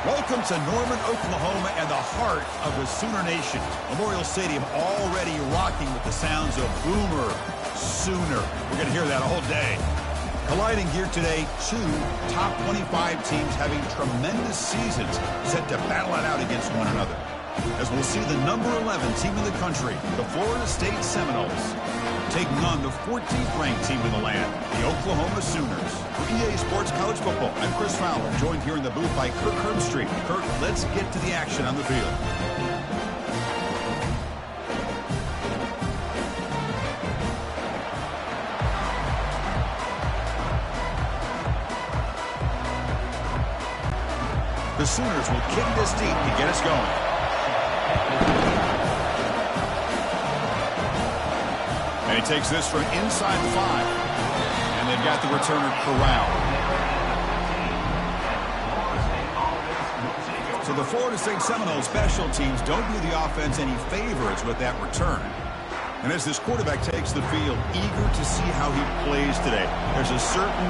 Welcome to Norman, Oklahoma, and the heart of the Sooner Nation. Memorial Stadium already rocking with the sounds of Boomer Sooner. We're going to hear that all day. Colliding here today, two top 25 teams having tremendous seasons set to battle it out against one another. As we'll see the number 11 team in the country, the Florida State Seminoles, taking on the 14th ranked team in the land, the Oklahoma Sooners. For EA Sports College Football, I'm Chris Fowler, joined here in the booth by Kirk Herbstreit. Kirk, let's get to the action on the field. The Sooners will kick this deep to get us going. And he takes this from inside the 5. And they've got the returner corralled. So the Florida State Seminoles special teams don't do the offense any favors with that return. And as this quarterback takes the field, eager to see how he plays today, there's a certain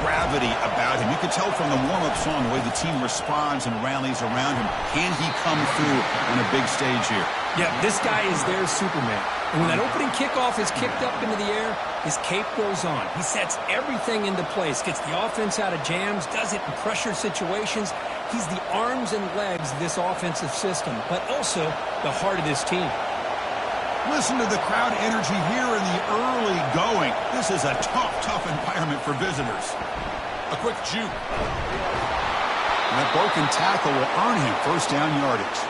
gravity about him. You can tell from the warm-up song the way the team responds and rallies around him. Can he come through on a big stage here? Yeah, this guy is their Superman. And when that opening kickoff is kicked up into the air, his cape goes on. He sets everything into place, gets the offense out of jams, does it in pressure situations. He's the arms and legs of this offensive system, but also the heart of this team. Listen to the crowd energy here in the early going. This is a tough environment for visitors. A quick juke. And that broken tackle will earn him first down yardage.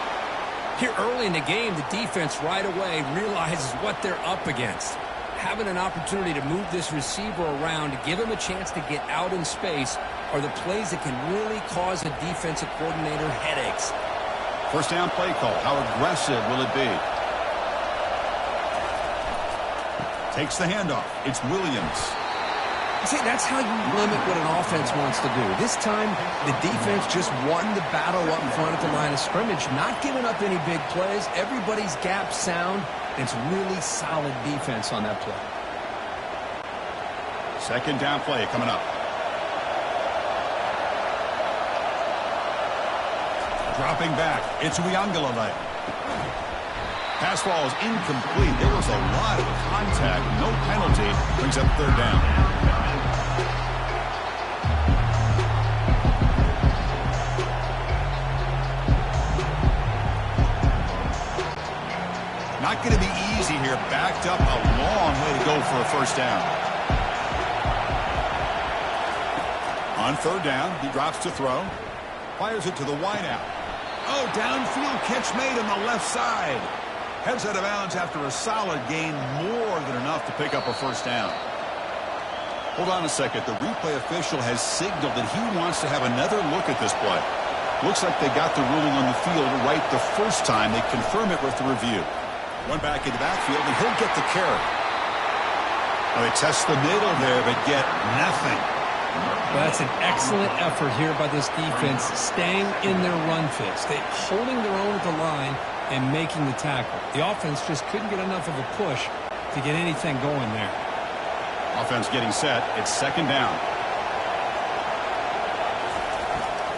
Here early in the game, the defense right away realizes what they're up against. Having an opportunity to move this receiver around to give him a chance to get out in space are the plays that can really cause a defensive coordinator headaches. First down play call. How aggressive will it be? Takes the handoff. It's Williams. See, that's how you limit what an offense wants to do. This time, the defense just won the battle up front at the line of scrimmage, not giving up any big plays. Everybody's gap sound. It's really solid defense on that play. Second down play coming up. Dropping back. It's Uiagalelei. Pass ball is incomplete. There was a lot of contact. No penalty. Brings up third down. Not going to be easy here. Backed up a long way to go for a first down. On third down, he drops to throw. Fires it to the wideout. Oh, downfield catch made on the left side. Heads out of bounds after a solid gain, more than enough to pick up a first down. Hold on a second. The replay official has signaled that he wants to have another look at this play. Looks like they got the ruling on the field right the first time. They confirm it with the review. One back in the backfield, and he'll get the carry. Well, they test the middle there, but get nothing. Well, that's an excellent effort here by this defense, staying in their run fits. They're holding their own at the line and making the tackle. The offense just couldn't get enough of a push to get anything going there. Offense getting set. It's second down.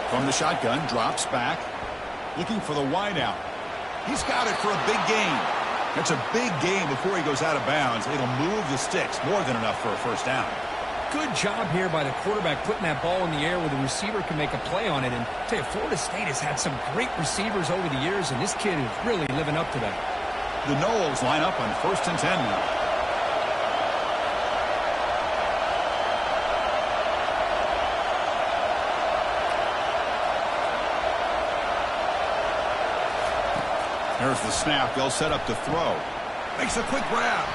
From the shotgun, drops back. Looking for the wideout. He's got it for a big gain. That's a big gain before he goes out of bounds. It'll move the sticks. More than enough for a first down. Good job here by the quarterback putting that ball in the air where the receiver can make a play on it. And I tell you, Florida State has had some great receivers over the years, and this kid is really living up to that. The Noles line up on 1st and 10 now. There's the snap. They'll set up to throw. Makes a quick grab.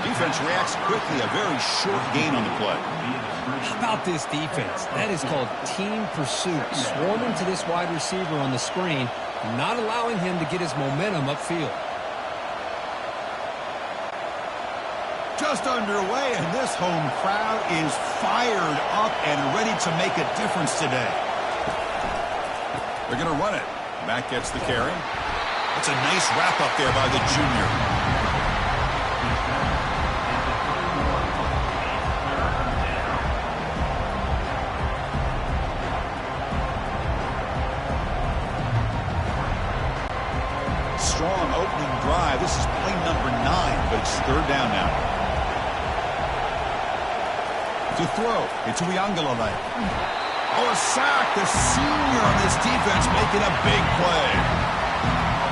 Defense reacts quickly. A very short gain on the play. How about this defense? That is called team pursuit. Swarming to this wide receiver on the screen, not allowing him to get his momentum upfield. Just underway, and this home crowd is fired up and ready to make a difference today. They're going to run it. Mack gets the carry. That's a nice wrap up there by the junior. To throw, it's Uiagalelei. Oh, a sack. The senior on this defense making a big play.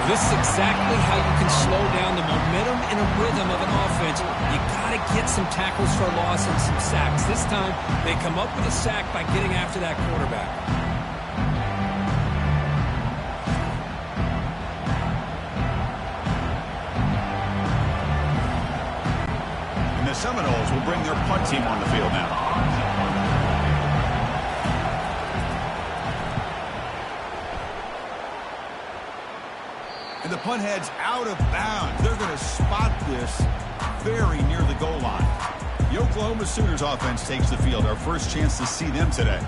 This is exactly how you can slow down the momentum and a rhythm of an offense. You got to get some tackles for a loss and some sacks. This time, they come up with a sack by getting after that quarterback. And the Seminoles will bring their punt team on the field now. And the punt head's out of bounds. They're going to spot this very near the goal line. The Oklahoma Sooners offense takes the field. Our first chance to see them today.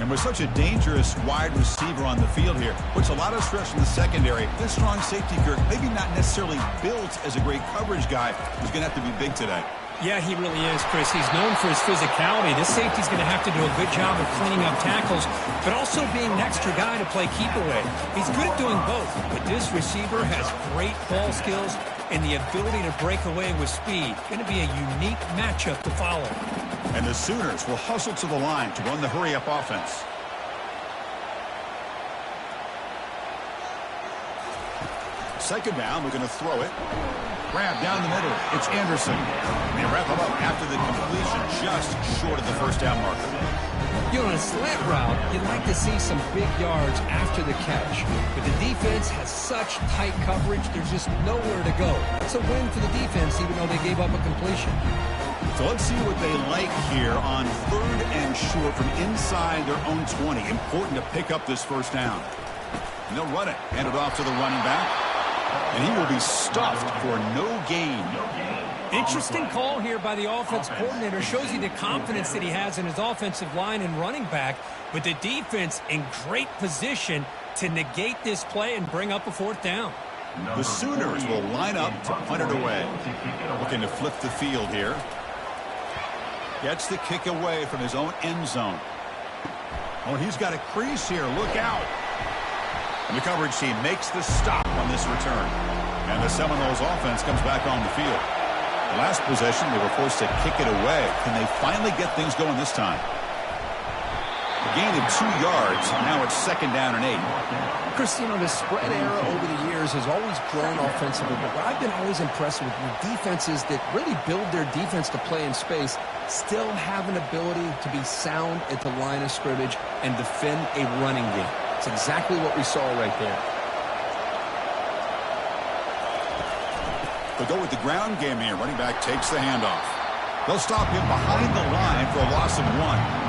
And with such a dangerous wide receiver on the field here, puts a lot of stress in the secondary. This strong safety, Kirk, maybe not necessarily built as a great coverage guy, who's going to have to be big today. Yeah, he really is, Chris. He's known for his physicality. This safety's going to have to do a good job of cleaning up tackles, but also being an extra guy to play keep away. He's good at doing both, but this receiver has great ball skills and the ability to break away with speed. Going to be a unique matchup to follow. And the Sooners will hustle to the line to run the hurry-up offense. Second down, we're going to throw it. Grab down the middle. It's Anderson. They wrap him up after the completion, just short of the first down marker. You know, on a slant route, you'd like to see some big yards after the catch. But the defense has such tight coverage, there's just nowhere to go. It's a win for the defense, even though they gave up a completion. So let's see what they like here on third and short from inside their own 20. Important to pick up this first down. And they'll run it. Hand it off to the running back. And he will be stuffed for no gain. Interesting call here by the offense coordinator. Shows you the confidence that he has in his offensive line and running back. But the defense in great position to negate this play and bring up a fourth down. The Sooners will line up to punt it away. Looking to flip the field here. Gets the kick away from his own end zone. Oh, he's got a crease here. Look out. And the coverage team makes the stop on this return. And the Seminoles offense comes back on the field. The last possession, they were forced to kick it away. Can they finally get things going this time? A gain of 2 yards. Now it's second down and 8. Chris, you know, the spread era over the years has always grown offensively. But what I've been always impressed with defenses that really build their defense to play in space still have an ability to be sound at the line of scrimmage and defend a running game. It's exactly what we saw right there. They'll go with the ground game here. Running back takes the handoff. They'll stop him behind the line for a loss of 1.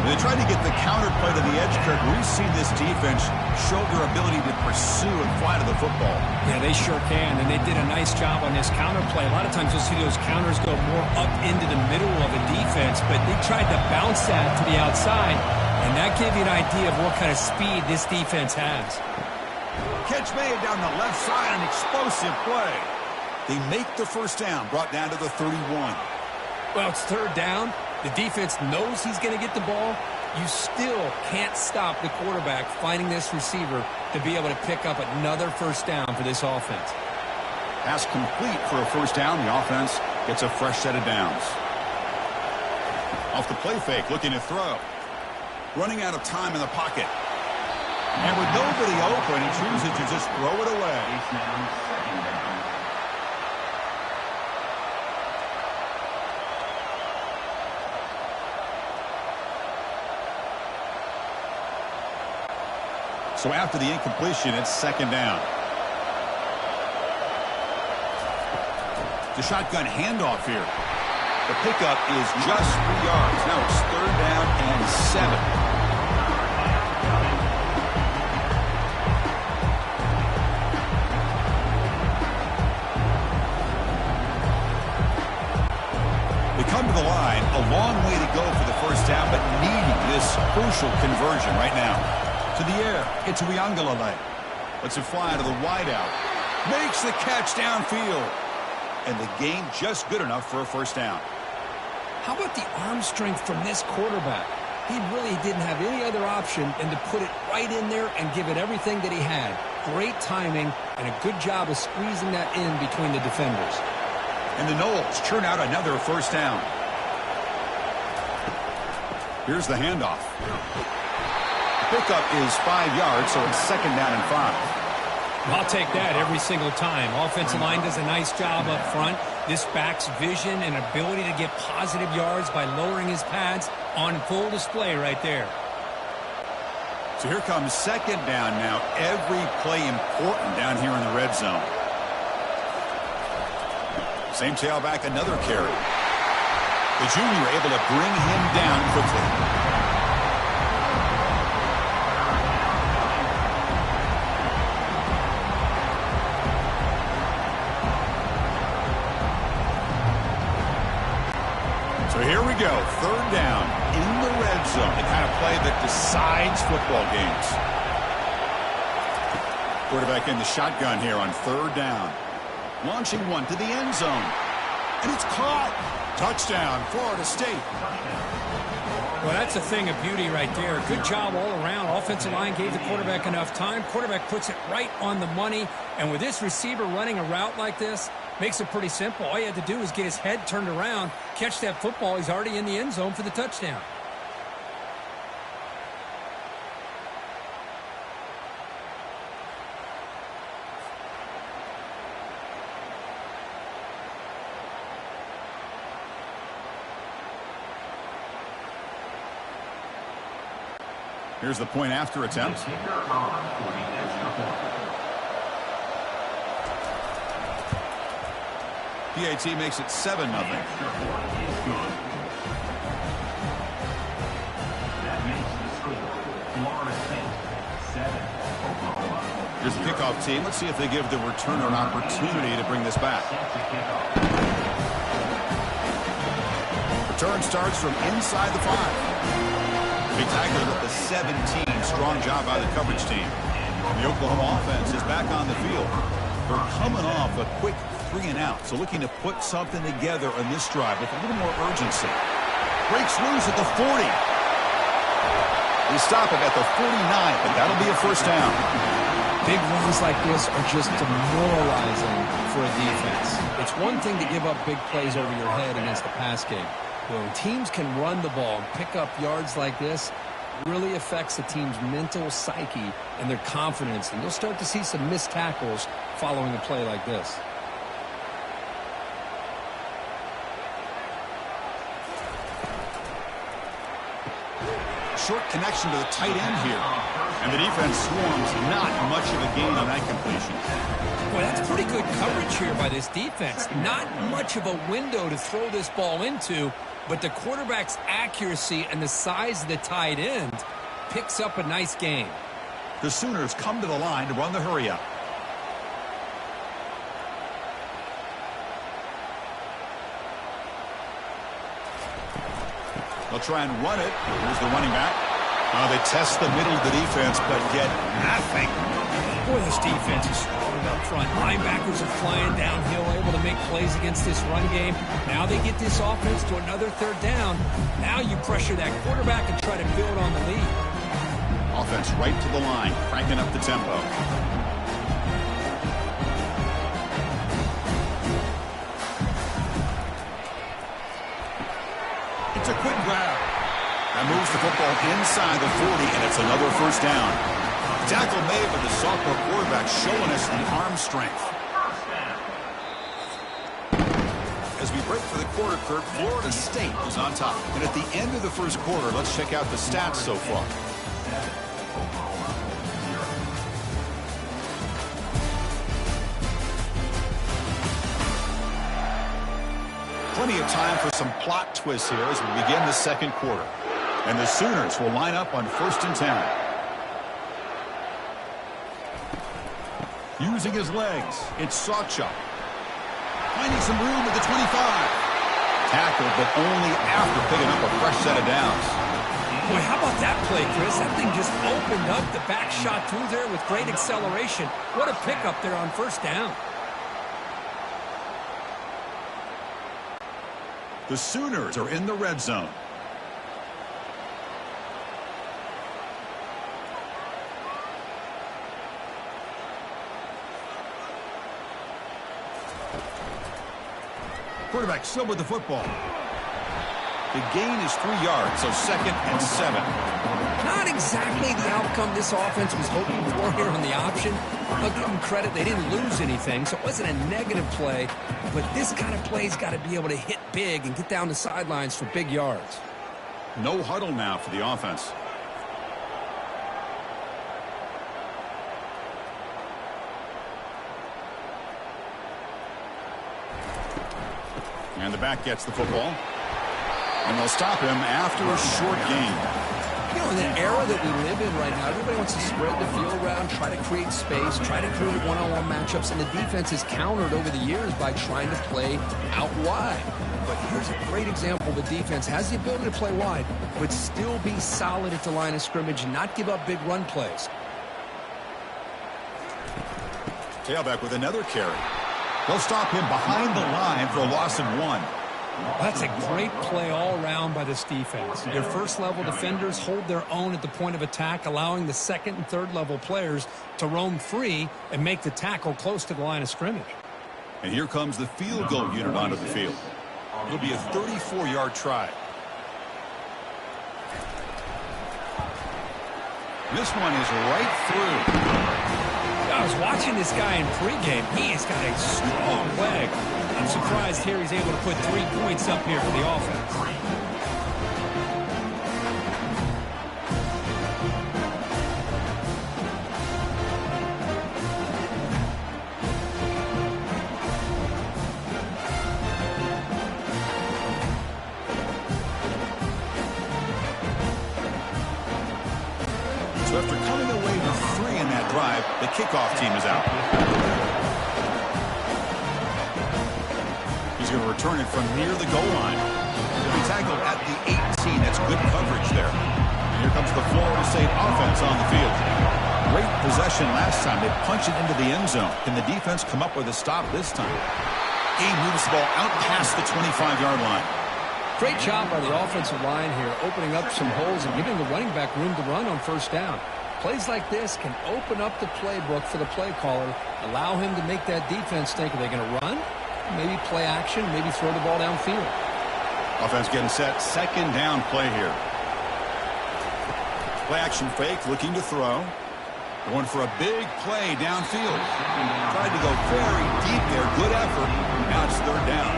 They tried to get the counter play to the edge, Kirk. We've seen this defense show their ability to pursue and fly to the football. Yeah, they sure can, and they did a nice job on this counter play. A lot of times you'll see those counters go more up into the middle of a defense, but they tried to bounce that to the outside, and that gave you an idea of what kind of speed this defense has. Catch made down the left side, an explosive play. They make the first down, brought down to the 31. Well, it's third down. The defense knows he's going to get the ball. You still can't stop the quarterback finding this receiver to be able to pick up another first down for this offense. Pass complete for a first down. The offense gets a fresh set of downs. Off the play fake, looking to throw. Running out of time in the pocket. And with nobody open, he chooses to just throw it away. So after the incompletion, it's second down. The shotgun handoff here. The pickup is just 3 yards. Now it's third down and 7. They come to the line, a long way to go for the first down, but needing this crucial conversion right now. To the air, it's Uiagalelei. Lets it fly to the wideout. Makes the catch downfield. And the gain just good enough for a first down. How about the arm strength from this quarterback? He really didn't have any other option than to put it right in there and give it everything that he had. Great timing and a good job of squeezing that in between the defenders. And the Noles churn out another first down. Here's the handoff. The pickup is 5 yards, so it's 2nd down and 5. I'll take that every single time. Offensive line does a nice job up front. This back's vision and ability to get positive yards by lowering his pads on full display right there. So here comes 2nd down now. Every play important down here in the red zone. Same tailback, another carry. The junior able to bring him down quickly. So here we go, 3rd down in the red zone, the kind of play that decides football games. Quarterback in the shotgun here on 3rd down. Launching one to the end zone. And it's caught. Touchdown, Florida State. Well, that's a thing of beauty right there. Good job all around. Offensive line gave the quarterback enough time. Quarterback puts it right on the money. And with this receiver running a route like this, makes it pretty simple. All you had to do is get his head turned around, catch that football. He's already in the end zone for the touchdown. Here's the point after attempt. PAT makes it 7-0. Here's the kickoff team. Let's see if they give the returner an opportunity to bring this back. Return starts from inside the 5. Big tackle with the 17. Strong job by the coverage team. The Oklahoma offense is back on the field. They're coming off a quick 3-and-out, so looking to put something together on this drive with a little more urgency. Breaks loose at the 40. They stop it at the 49, but that'll be a 1st down. Big runs like this are just demoralizing for a defense. It's one thing to give up big plays over your head against the pass game. When teams can run the ball and pick up yards like this, it really affects the team's mental psyche and their confidence. And you'll start to see some missed tackles following a play like this. Short connection to the tight end here. And the defense swarms, not much of a gain on that completion. Well, that's pretty good coverage here by this defense. Not much of a window to throw this ball into, but the quarterback's accuracy and the size of the tight end picks up a nice game. The Sooners come to the line to run the hurry-up. They'll try and run it. Here's the running back. They test the middle of the defense, but get nothing. Boy, this defense is strong up front. Linebackers are flying downhill, able to make plays against this run game. Now they get this offense to another 3rd down. Now you pressure that quarterback and try to build on the lead. Offense right to the line, cranking up the tempo. It's a quick grab. That moves the football inside the 40, and it's another 1st down. Tackle made by the sophomore quarterback, showing us the arm strength. As we break for the quarter, Kurt, Florida State is on top. And at the end of the 1st quarter, let's check out the stats so far. Plenty of time for some plot twists here as we begin the 2nd quarter. And the Sooners will line up on 1st and 10. Using his legs, it's Sawchuk. Finding some room at the 25. Tackled, but only after picking up a fresh set of downs. Boy, how about that play, Chris? That thing just opened up. The back shot through there with great acceleration. What a pickup there on 1st down. The Sooners are in the red zone. Quarterback still with the football. The gain is 3 yards, so 2nd and 7. Not exactly the outcome this offense was hoping for here on the option. I'll give them credit. They didn't lose anything, so it wasn't a negative play. But this kind of play's got to be able to hit big and get down the sidelines for big yards. No huddle now for the offense. And the back gets the football. And they'll stop him after a short gain. You know, in the era that we live in right now, everybody wants to spread the field around, try to create space, try to create one-on-one matchups, and the defense is countered over the years by trying to play out wide. But here's a great example. The defense has the ability to play wide, but still be solid at the line of scrimmage and not give up big run plays. Tailback with another carry. They'll stop him behind the line for a loss of 1. That's a great play all around by this defense. Their first-level defenders hold their own at the point of attack, allowing the second and third-level players to roam free and make the tackle close to the line of scrimmage. And here comes the field goal unit onto the field. It'll be a 34-yard try. This one is right through. I was watching this guy in pregame. He has got a strong leg. I'm surprised here he's able to put 3 points up here for the offense. So after coming away with 3 in that drive, the kickoff team is out. He's going to return it from near the goal line. He'll be tackled at the 18. That's good coverage there. And here comes the Florida State offense on the field. Great possession last time. They punch it into the end zone. Can the defense come up with a stop this time? He moves the ball out past the 25-yard line. Great job by the offensive line here, opening up some holes and giving the running back room to run on first down. Plays like this can open up the playbook for the play caller, allow him to make that defense think, are they going to run? Maybe play action, maybe throw the ball downfield. Offense getting set, 2nd down play here. Play action fake, looking to throw. Going for a big play downfield. Tried to go very deep there, good effort. Now it's 3rd down.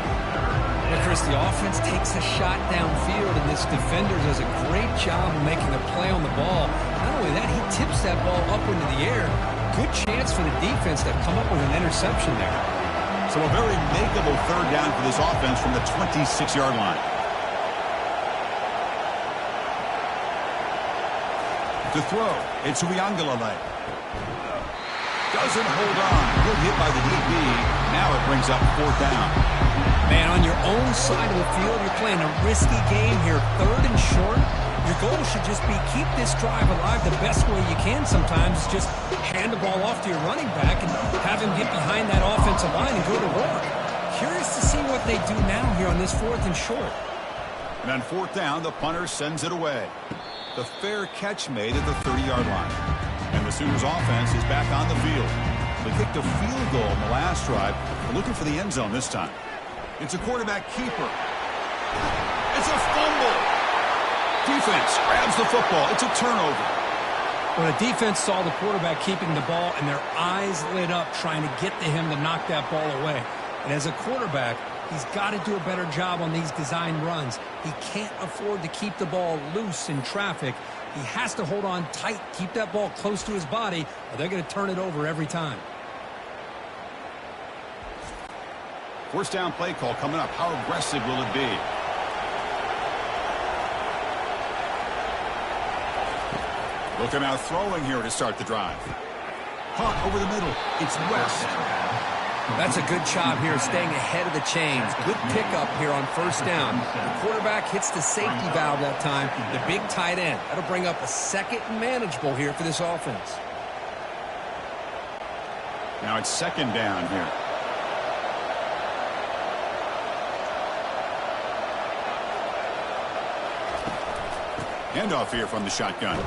Yeah, Chris, the offense takes a shot downfield, and this defender does a great job of making a play on the ball. Not only that, he tips that ball up into the air. Good chance for the defense to come up with an interception there. So a very makeable 3rd down for this offense from the 26-yard line. To throw, it's Uiagalelei. Doesn't hold on. Good hit by the DB. Now it brings up 4th down. Man, on your own side of the field, you're playing a risky game here, 3rd and short. Your goal should just be keep this drive alive the best way you can sometimes. Just hand the ball off to your running back and have him get behind that offensive line and go to work. Curious to see what they do now here on this 4th and short. And on 4th down, the punter sends it away. The fair catch made at the 30-yard line. And the Sooners offense is back on the field. They kicked a field goal in the last drive. They're looking for the end zone this time. It's a quarterback keeper. It's a fumble. Defense grabs the football. It's a turnover. Well, the defense saw the quarterback keeping the ball, and their eyes lit up trying to get to him to knock that ball away. And as a quarterback, he's got to do a better job on these design runs. He can't afford to keep the ball loose in traffic. He has to hold on tight, keep that ball close to his body, or they're going to turn it over every time. 1st down play call coming up. How aggressive will it be? Looking out throwing here to start the drive. Caught over the middle. It's West. That's a good job here staying ahead of the chains. Good pickup here on 1st down. The quarterback hits the safety valve that time. The big tight end. That'll bring up a 2nd and manageable here for this offense. Now it's 2nd down here. Handoff here from the shotgun.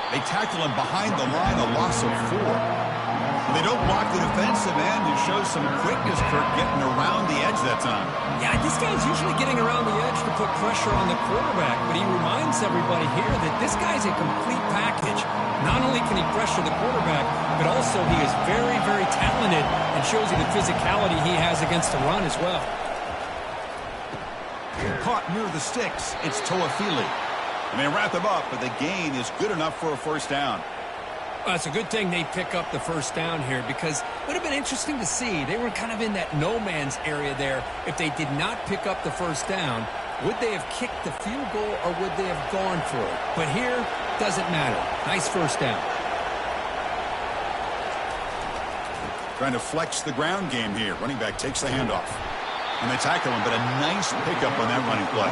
They tackle him behind the line, a loss of 4. And they don't block the defensive end, who shows some quickness, Kirk, getting around the edge that time. Yeah, this guy's usually getting around the edge to put pressure on the quarterback, but he reminds everybody here that this guy's a complete package. Not only can he pressure the quarterback, but also he is very, very talented and shows you the physicality he has against the run as well. Caught near the sticks. It's Toafili. And they wrap him up, but the gain is good enough for a first down. Well, it's a good thing they pick up the first down here because it would have been interesting to see. They were kind of in that no-man's area there. If they did not pick up the first down, would they have kicked the field goal or would they have gone for it? But here, doesn't matter. Nice first down. Trying to flex the ground game here. Running back takes the handoff. And they tackle him, but a nice pickup on that running play.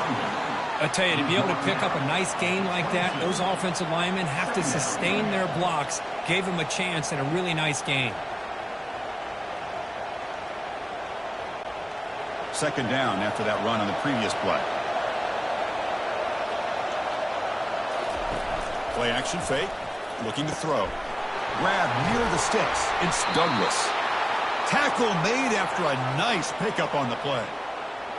I tell you, to be able to pick up a nice gain like that, those offensive linemen have to sustain their blocks. Gave him a chance and a really nice gain. Second down after that run on the previous play. Play action fake. Looking to throw. Grab near the sticks. It's Douglas. Tackle made after a nice pickup on the play.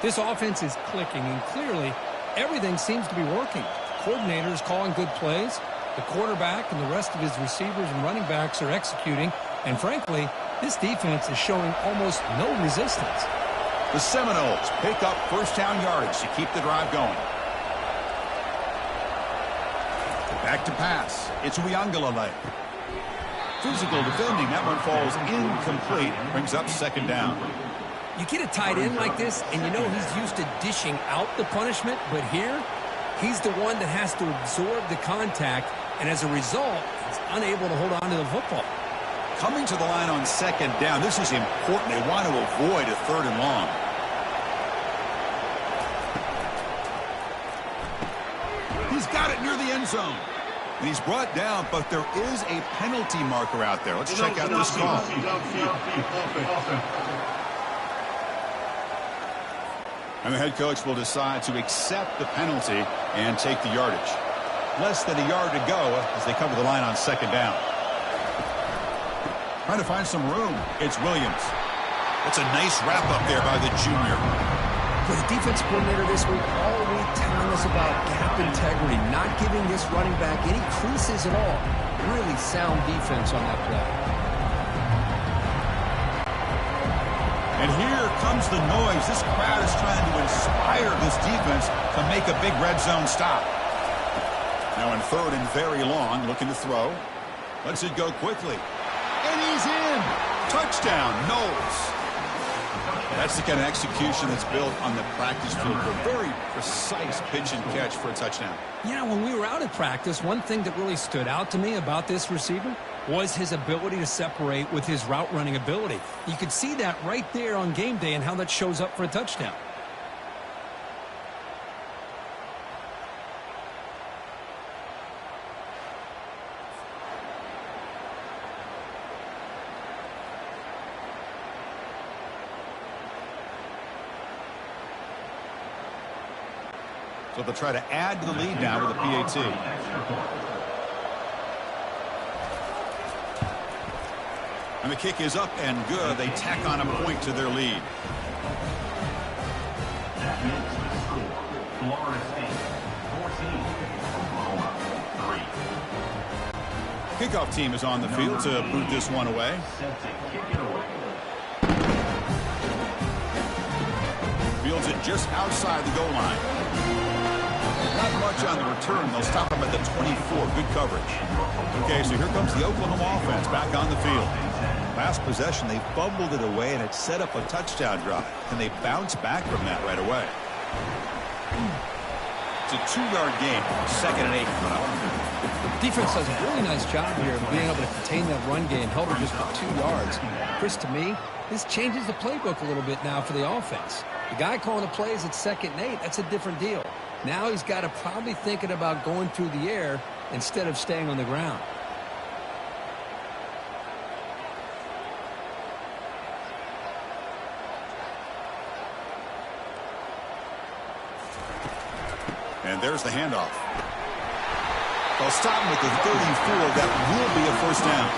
This offense is clicking, and clearly everything seems to be working. The coordinator is calling good plays. The quarterback and the rest of his receivers and running backs are executing. And frankly, this defense is showing almost no resistance. The Seminoles pick up first down yardage to keep the drive going. Back to pass. It's Uiagalelei. Physical defending. That one falls incomplete. Brings up second down. You get a tight end like this, and you know he's used to dishing out the punishment, but here, he's the one that has to absorb the contact, and as a result, he's unable to hold on to the football. Coming to the line on second down, this is important. They want to avoid a third and long. He's got it near the end zone. And he's brought down, but there is a penalty marker out there. Let's check out this call. And the head coach will decide to accept the penalty and take the yardage. Less than a yard to go as they come to the line on second down. Trying to find some room. It's Williams. That's a nice wrap up there by the junior. For the defensive coordinator this week, all week telling us about gap integrity, not giving this running back any creases at all. Really sound defense on that play. And here comes the noise. This crowd is trying to inspire this defense to make a big red zone stop. Now in third and very long, looking to throw. Lets it go quickly. And he's in. Touchdown, Knowles. That's the kind of execution that's built on the practice field. A very precise pitch and catch for a touchdown. You know, when we were out at practice, one thing that really stood out to me about this receiver was his ability to separate with his route running ability. You could see that right there on game day and how that shows up for a touchdown. So they'll try to add to the lead now with a PAT. And the kick is up and good. They tack on a point to their lead. That makes the score. Florida State 14, Oklahoma 3. Kickoff team is on the field to boot this one away. Set to kick it away. Fields it just outside the goal line. Not much on the return. They'll stop him at the 24. Good coverage. Okay, so here comes the Oklahoma offense back on the field. Last possession, they fumbled it away, and it set up a touchdown drive. Can they bounce back from that right away? It's a 2-yard gain. Second and 8 coming up. Defense does a really nice job here of being able to contain that run game, held it just for 2 yards. Chris, to me, this changes the playbook a little bit now for the offense. The guy calling the plays at second and 8, that's a different deal. Now he's got to probably thinking about going through the air instead of staying on the ground. And there's the handoff. They'll stop him at the 34. That will be a first down.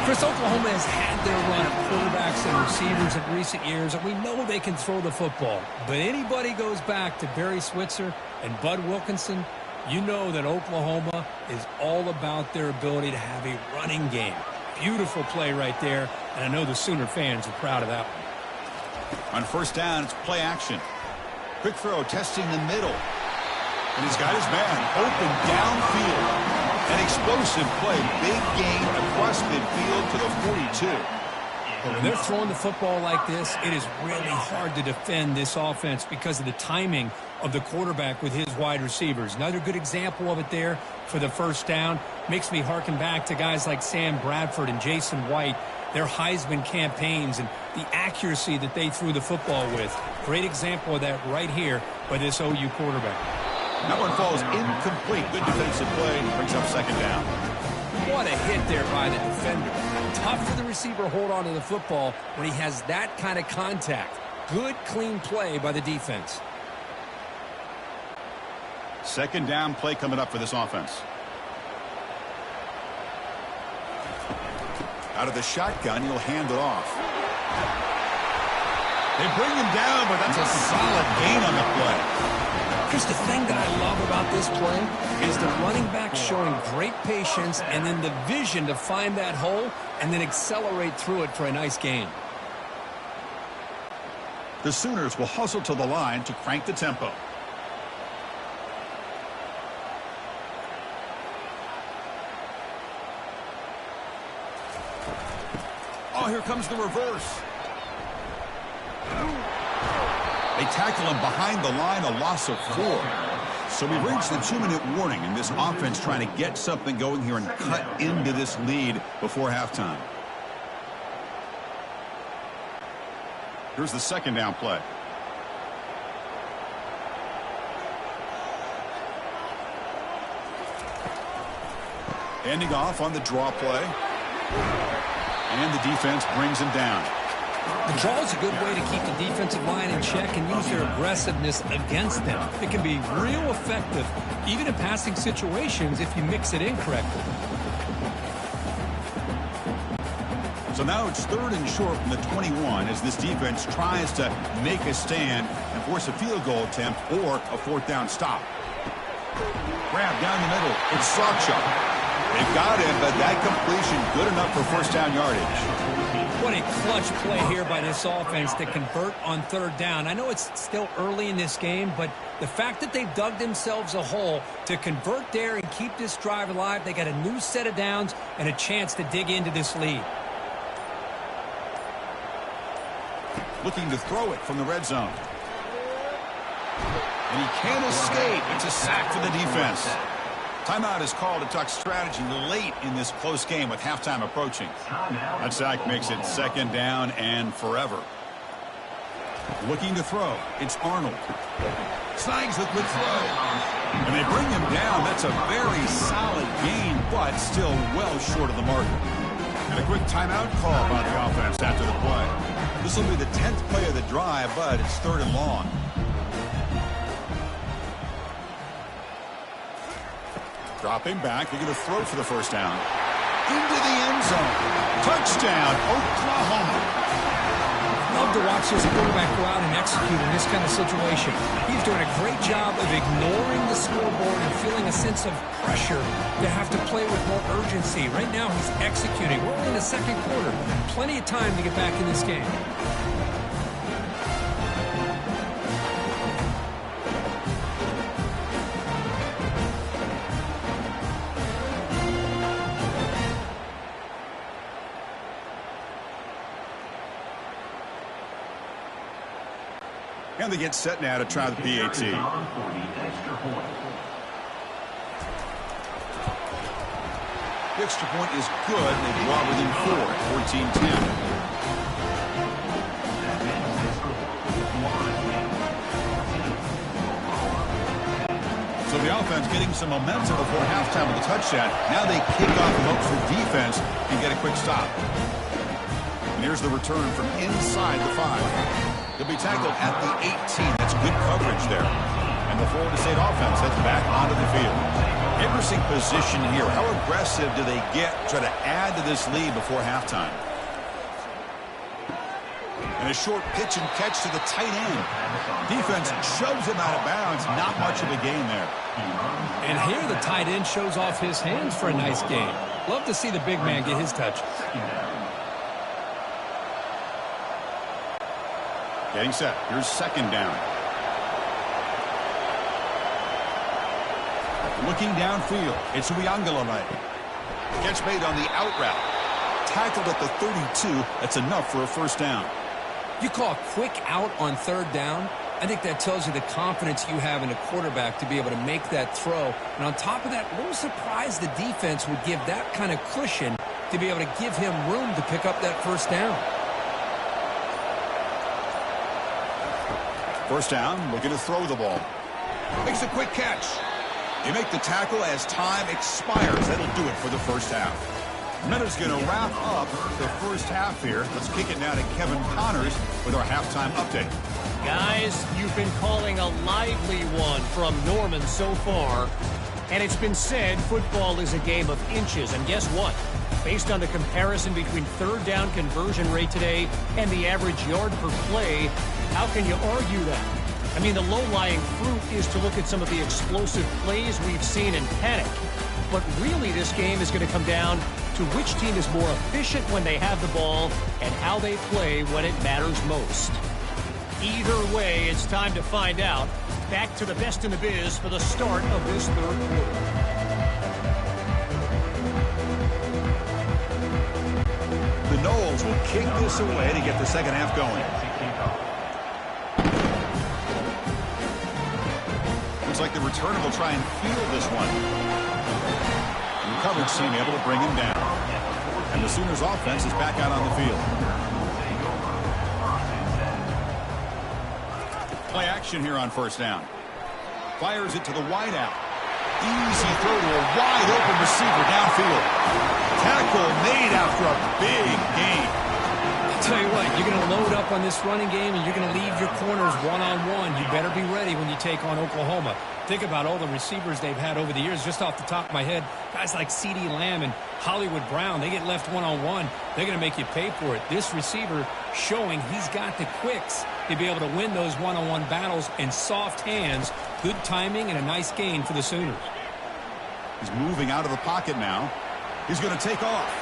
Chris, Oklahoma has had their run of quarterbacks and receivers in recent years, and we know they can throw the football. But anybody goes back to Barry Switzer and Bud Wilkinson, you know that Oklahoma is all about their ability to have a running game. Beautiful play right there, and I know the Sooner fans are proud of that one. On first down, it's play action. Quick throw, testing the middle. And he's got his man open downfield. An explosive play, big gain across midfield to the 42. But when they're throwing the football like this, it is really hard to defend this offense because of the timing of the quarterback with his wide receivers. Another good example of it there for the first down. Makes me harken back to guys like Sam Bradford and Jason White, their Heisman campaigns and the accuracy that they threw the football with. Great example of that right here by this OU quarterback. That one falls incomplete. Good defensive play. Brings up second down. What a hit there by the defender. Tough for the receiver to hold on to the football when he has that kind of contact. Good, clean play by the defense. Second down play coming up for this offense. Out of the shotgun, he'll hand it off. They bring him down, but that's a solid gain on the play. Chris, the thing that I love about this play is the running back showing great patience and then the vision to find that hole and then accelerate through it for a nice gain. The Sooners will hustle to the line to crank the tempo. Oh, here comes the reverse. They tackle him behind the line, a loss of 4. So we've reached the 2-minute warning, and this offense trying to get something going here and cut into this lead before halftime. Here's the second down play. Handing off on the draw play. And the defense brings him down. The draw is a good way to keep the defensive line in check and use their aggressiveness against them. It can be real effective, even in passing situations, if you mix it in correctly. So now it's 3rd and short from the 21 as this defense tries to make a stand and force a field goal attempt or a 4th down stop. Grab down the middle. It's Sawchuk. They've got him, but that completion good enough for first down yardage. What a clutch play here by this offense to convert on 3rd down. I know it's still early in this game, but the fact that they've dug themselves a hole to convert there and keep this drive alive, they got a new set of downs and a chance to dig into this lead. Looking to throw it from the red zone. And he can't escape. It's a sack for the defense. Timeout is called to talk strategy late in this close game with halftime approaching. That sack makes it 2nd down and forever. Looking to throw. It's Arnold. Snags the quick throw. And they bring him down. That's a very solid gain, but still well short of the mark. And a quick timeout call by the offense after the play. This will be the 10th play of the drive, but it's 3rd and long. Dropping back, they're going to throw for the first down. Into the end zone. Touchdown, Oklahoma. Love to watch this quarterback go out and execute in this kind of situation. He's doing a great job of ignoring the scoreboard and feeling a sense of pressure to have to play with more urgency. Right now, he's executing. We're in the 2nd quarter. Plenty of time to get back in this game. And they get set now to try the PAT. The extra point is good. They draw within 4, 14-10. So the offense getting some momentum before halftime with a touchdown. Now they kick off and hope for defense and get a quick stop. And here's the return from inside the 5. He'll be tackled at the 18. That's good coverage there. And the Florida State offense heads back onto the field. Interesting position here. How aggressive do they get to try to add to this lead before halftime? And a short pitch and catch to the tight end. Defense shoves him out of bounds. Not much of a gain there. And here the tight end shows off his hands for a nice game. Love to see the big man get his touch. Getting set. Here's second down. Looking downfield. It's Uiagalelei. Catch made on the out route. Tackled at the 32. That's enough for a first down. You call a quick out on third down. I think that tells you the confidence you have in a quarterback to be able to make that throw. And on top of that, a little surprised the defense would give that kind of cushion to be able to give him room to pick up that first down. First down, looking to throw the ball. Makes a quick catch. You make the tackle as time expires. That'll do it for the first half. Miller's going to wrap up the first half here. Let's kick it now to Kevin Connors with our halftime update. Guys, you've been calling a lively one from Norman so far. And it's been said football is a game of inches. And guess what? Based on the comparison between third down conversion rate today and the average yard per play, how can you argue that? I mean, the low-lying fruit is to look at some of the explosive plays we've seen in panic. But really, this game is going to come down to which team is more efficient when they have the ball and how they play when it matters most. Either way, it's time to find out. Back to the best in the biz for the start of this third quarter. The Noles will kick this away to get the second half going. Looks like the returner will try and field this one. The coverage team able to bring him down. And the Sooners offense is back out on the field. Play action here on first down. Fires it to the wideout. Easy throw to a wide open receiver downfield. Tackle made after a big gain. I'll tell you what, you're going to load up on this running game and you're going to leave your corners one-on-one. You better be ready when you take on Oklahoma. Think about all the receivers they've had over the years. Just off the top of my head, guys like CeeDee Lamb and Hollywood Brown, they get left one-on-one. They're going to make you pay for it. This receiver showing he's got the quicks to be able to win those one-on-one battles and soft hands. Good timing and a nice gain for the Sooners. He's moving out of the pocket now. He's going to take off.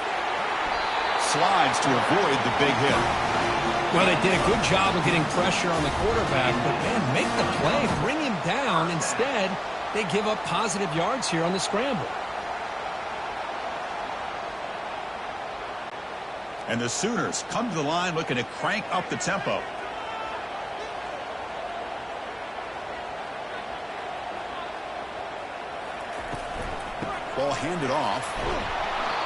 Slides to avoid the big hit. Well, they did a good job of getting pressure on the quarterback, but, man, make the play, bring him down. Instead, they give up positive yards here on the scramble. And the Sooners come to the line looking to crank up the tempo. Ball handed off.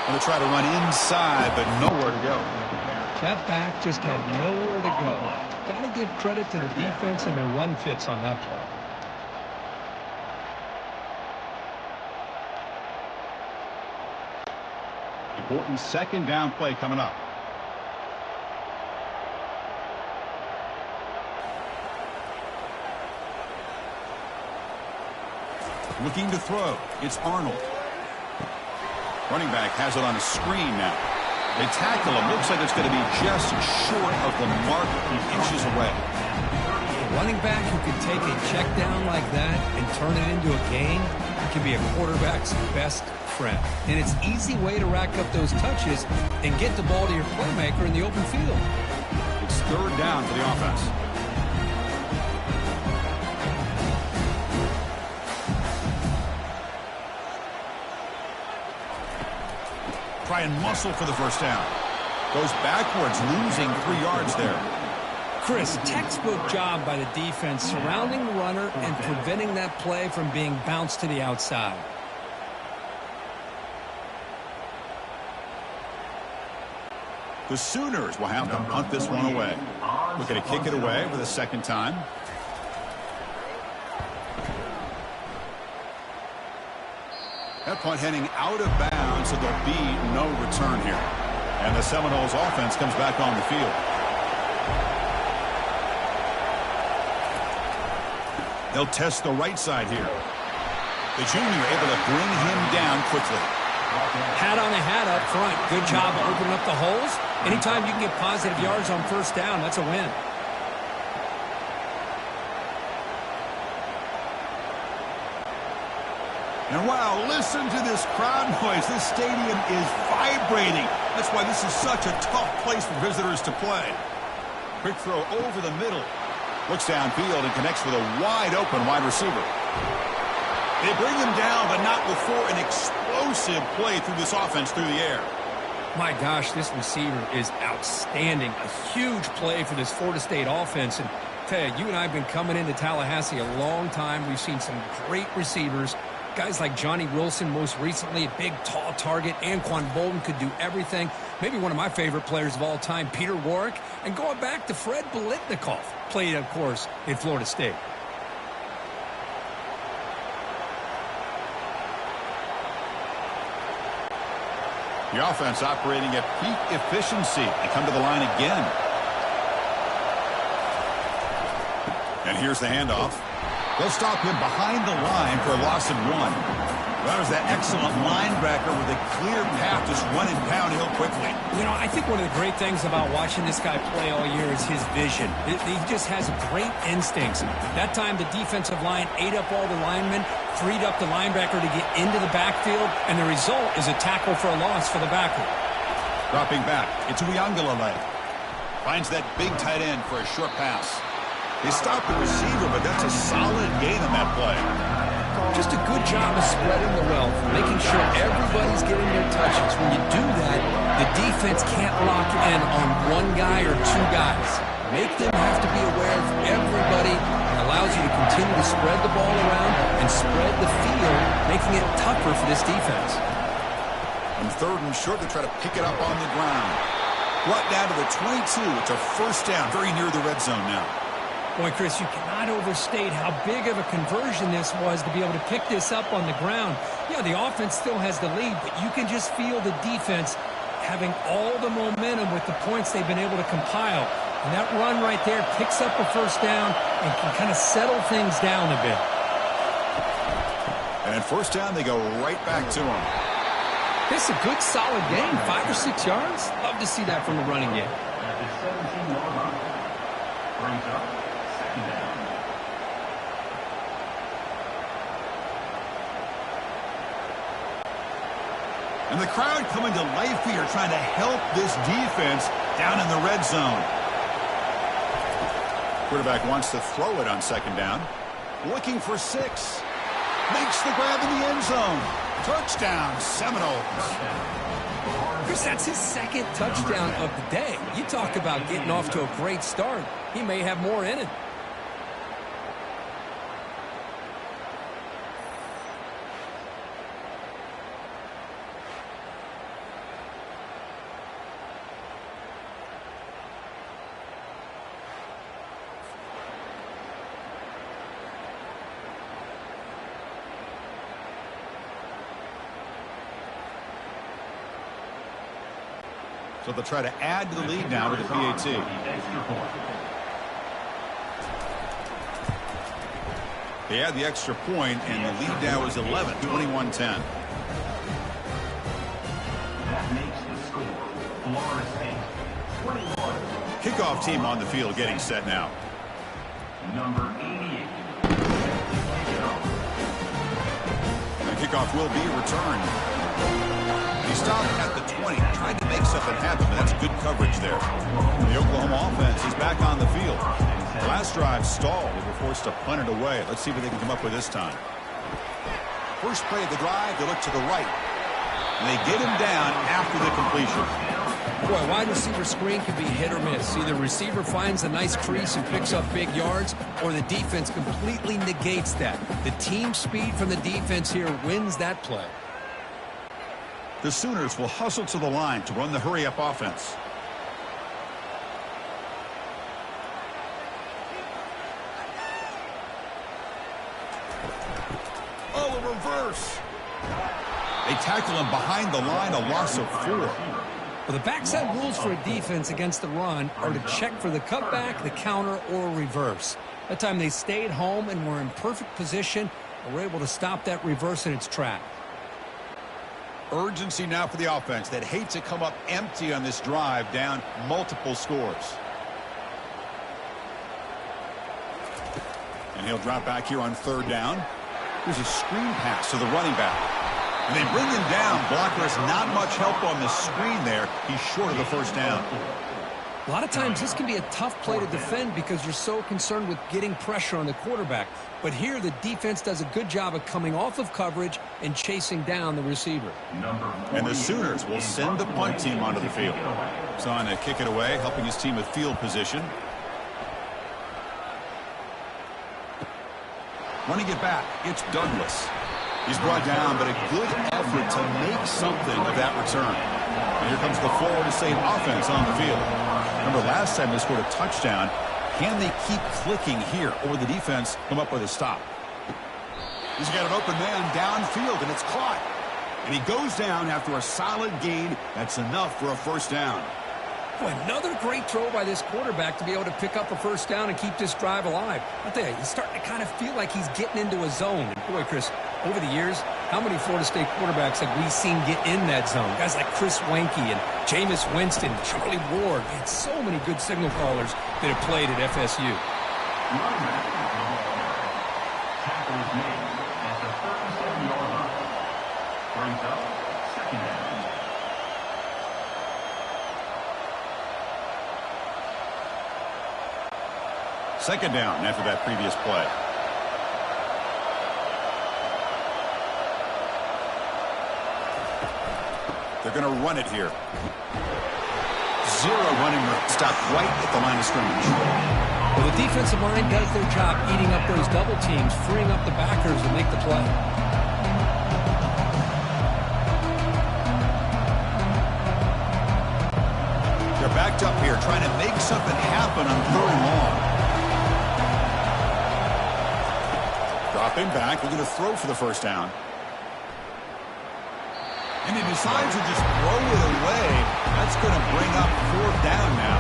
Going to try to run inside, but nowhere to go. That back just had nowhere to go. Got to give credit to the defense and their run fits on that play. Important second down play coming up. Looking to throw. It's Arnold. Running back has it on a screen now. They tackle him. Looks like it's going to be just short of the mark, inches away. Running back who can take a check down like that and turn it into a gain can be a quarterback's best friend. And it's an easy way to rack up those touches and get the ball to your playmaker in the open field. It's third down for the offense. Try and muscle for the first down. Goes backwards, losing 3 yards there. Chris, textbook job by the defense surrounding the runner and preventing that play from being bounced to the outside. The Sooners will have to punt this one away. Looking to kick it away for the second time. That punt heading out of bounds, so there'll be no return here. And the Seminoles offense comes back on the field. They'll test the right side here. The junior able to bring him down quickly. Hat on a hat up front. Good job of opening up the holes. Anytime you can get positive yards on first down, that's a win. And wow, listen to this crowd noise. This stadium is vibrating. That's why this is such a tough place for visitors to play. Quick throw over the middle. Looks downfield and connects with a wide open wide receiver. They bring him down, but not before an explosive play through this offense through the air. My gosh, this receiver is outstanding. A huge play for this Florida State offense. And Ted, you and I have been coming into Tallahassee a long time. We've seen some great receivers. Guys like Johnny Wilson, most recently, a big, tall target. Anquan Bolden could do everything. Maybe one of my favorite players of all time, Peter Warrick. And going back to Fred Biletnikoff, played, of course, in Florida State. The offense operating at peak efficiency. They come to the line again. And here's the handoff. They'll stop him behind the line for a loss of 1. That was that excellent linebacker with a clear path, just running downhill quickly. You know, I think one of the great things about watching this guy play all year is his vision. He just has great instincts. That time, the defensive line ate up all the linemen, freed up the linebacker to get into the backfield, and the result is a tackle for a loss for the backer. Dropping back, it's Uiagalelei. Finds that big tight end for a short pass. They stop the receiver, but that's a solid gain on that play. Just a good job of spreading the wealth, making sure everybody's getting their touches. When you do that, the defense can't lock in on one guy or two guys. Make them have to be aware of everybody. It allows you to continue to spread the ball around and spread the field, making it tougher for this defense. On 3rd and short, they try to pick it up on the ground. Brought down to the 22. It's a first down, very near the red zone now. Boy, Chris, you cannot overstate how big of a conversion this was to be able to pick this up on the ground. Yeah, the offense still has the lead, but you can just feel the defense having all the momentum with the points they've been able to compile. And that run right there picks up a first down and can kind of settle things down a bit. And at first down, they go right back to him. This is a good, solid game. 5 or 6 yards. Love to see that from the running game. At the 17-yard line, brings up 2nd down. And the crowd coming to life here, trying to help this defense down in the red zone. Quarterback wants to throw it on 2nd down. Looking for 6. Makes the grab in the end zone. Touchdown, Seminoles. Chris, that's his 2nd touchdown of the day. You talk about getting off to a great start. He may have more in it. So they'll try to add to the lead now with the PAT. They add the extra point, and the lead now is 11, 21-10. That makes the score. Florida State, 21. Kickoff team on the field getting set now. Number 88. The kickoff will be returned. He stopped at the 20, trying to make something happen, but that's good coverage there. The Oklahoma offense is back on the field. The last drive stalled. They were forced to punt it away. Let's see what they can come up with this time. First play of the drive, they look to the right. And they get him down after the completion. Boy, wide receiver screen can be hit or miss. Either receiver finds a nice crease and picks up big yards, or the defense completely negates that. The team speed from the defense here wins that play. The Sooners will hustle to the line to run the hurry-up offense. Oh, a reverse. They tackle him behind the line, a loss of 4. Well, the backside rules for a defense against the run are to check for the cutback, the counter, or reverse. That time they stayed home and were in perfect position We're able to stop that reverse in its track. Urgency now for the offense that hate to come up empty on this drive, down multiple scores. And he'll drop back here on third down. Here's a screen pass to the running back. And they bring him down. Blocker has not much help on the screen there. He's short of the first down. A lot of times this can be a tough play to defend because you're so concerned with getting pressure on the quarterback. But here the defense does a good job of coming off of coverage and chasing down the receiver. And the Sooners will send the punt team onto the field. So on to kick it away, helping his team with field position. Running it back, it's Douglas. He's brought down, but a good effort to make something of that return. And here comes the Florida State offense on the field. Remember last time they scored a touchdown. Can they keep clicking here, or will the defense come up with a stop? He's got an open man downfield, and it's caught. And he goes down after a solid gain. That's enough for a first down. Boy, another great throw by this quarterback to be able to pick up a first down and keep this drive alive. I'll tell you, he's starting to kind of feel like he's getting into a zone. And boy, Chris, over the years, how many Florida State quarterbacks have we seen get in that zone? Guys like Chris Wenke and Jameis Winston, Charlie Ward. We had so many good signal callers that have played at FSU. Tackle is made at the 37-yard line. Brings up second down. Second down after that previous play. They're going to run it here. Zero running room. Stopped right at the line of scrimmage. Well, the defensive line does their job eating up those double teams, freeing up the backers to make the play. They're backed up here trying to make something happen on third and long. Dropping back, looking to throw for the first down. And he decides to just throw it away. That's going to bring up fourth down now.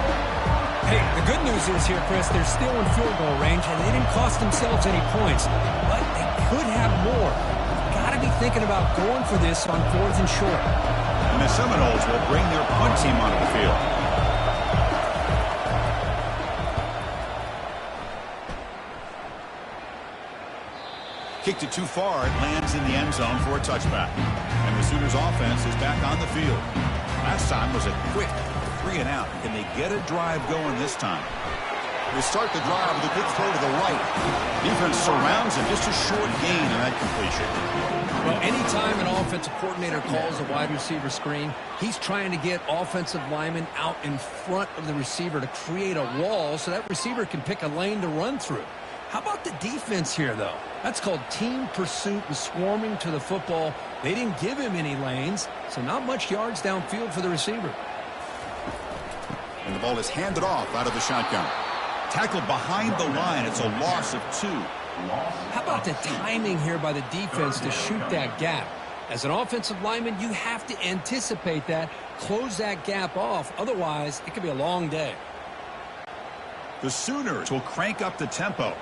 Hey, the good news is here, Chris, they're still in field goal range, and they didn't cost themselves any points. But they could have more. Got to be thinking about going for this on fourth and short. And the Seminoles will bring their punt team onto the field. Kicked it too far. It lands in the end zone for a touchback. And the Sooners offense is back on the field. Last time was a quick 3 and out. Can they get a drive going this time? They start the drive with a good throw to the right. Defense surrounds him. Just a short gain in that completion. Well, anytime an offensive coordinator calls a wide receiver screen, he's trying to get offensive linemen out in front of the receiver to create a wall so that receiver can pick a lane to run through. How about the defense here, though? That's called team pursuit and swarming to the football. They didn't give him any lanes, so not much yards downfield for the receiver. And the ball is handed off out of the shotgun. Tackled behind the line. It's a loss of 2. How about the timing here by the defense to shoot that gap? As an offensive lineman, you have to anticipate that, close that gap off. Otherwise, it could be a long day. The Sooners will crank up the tempo.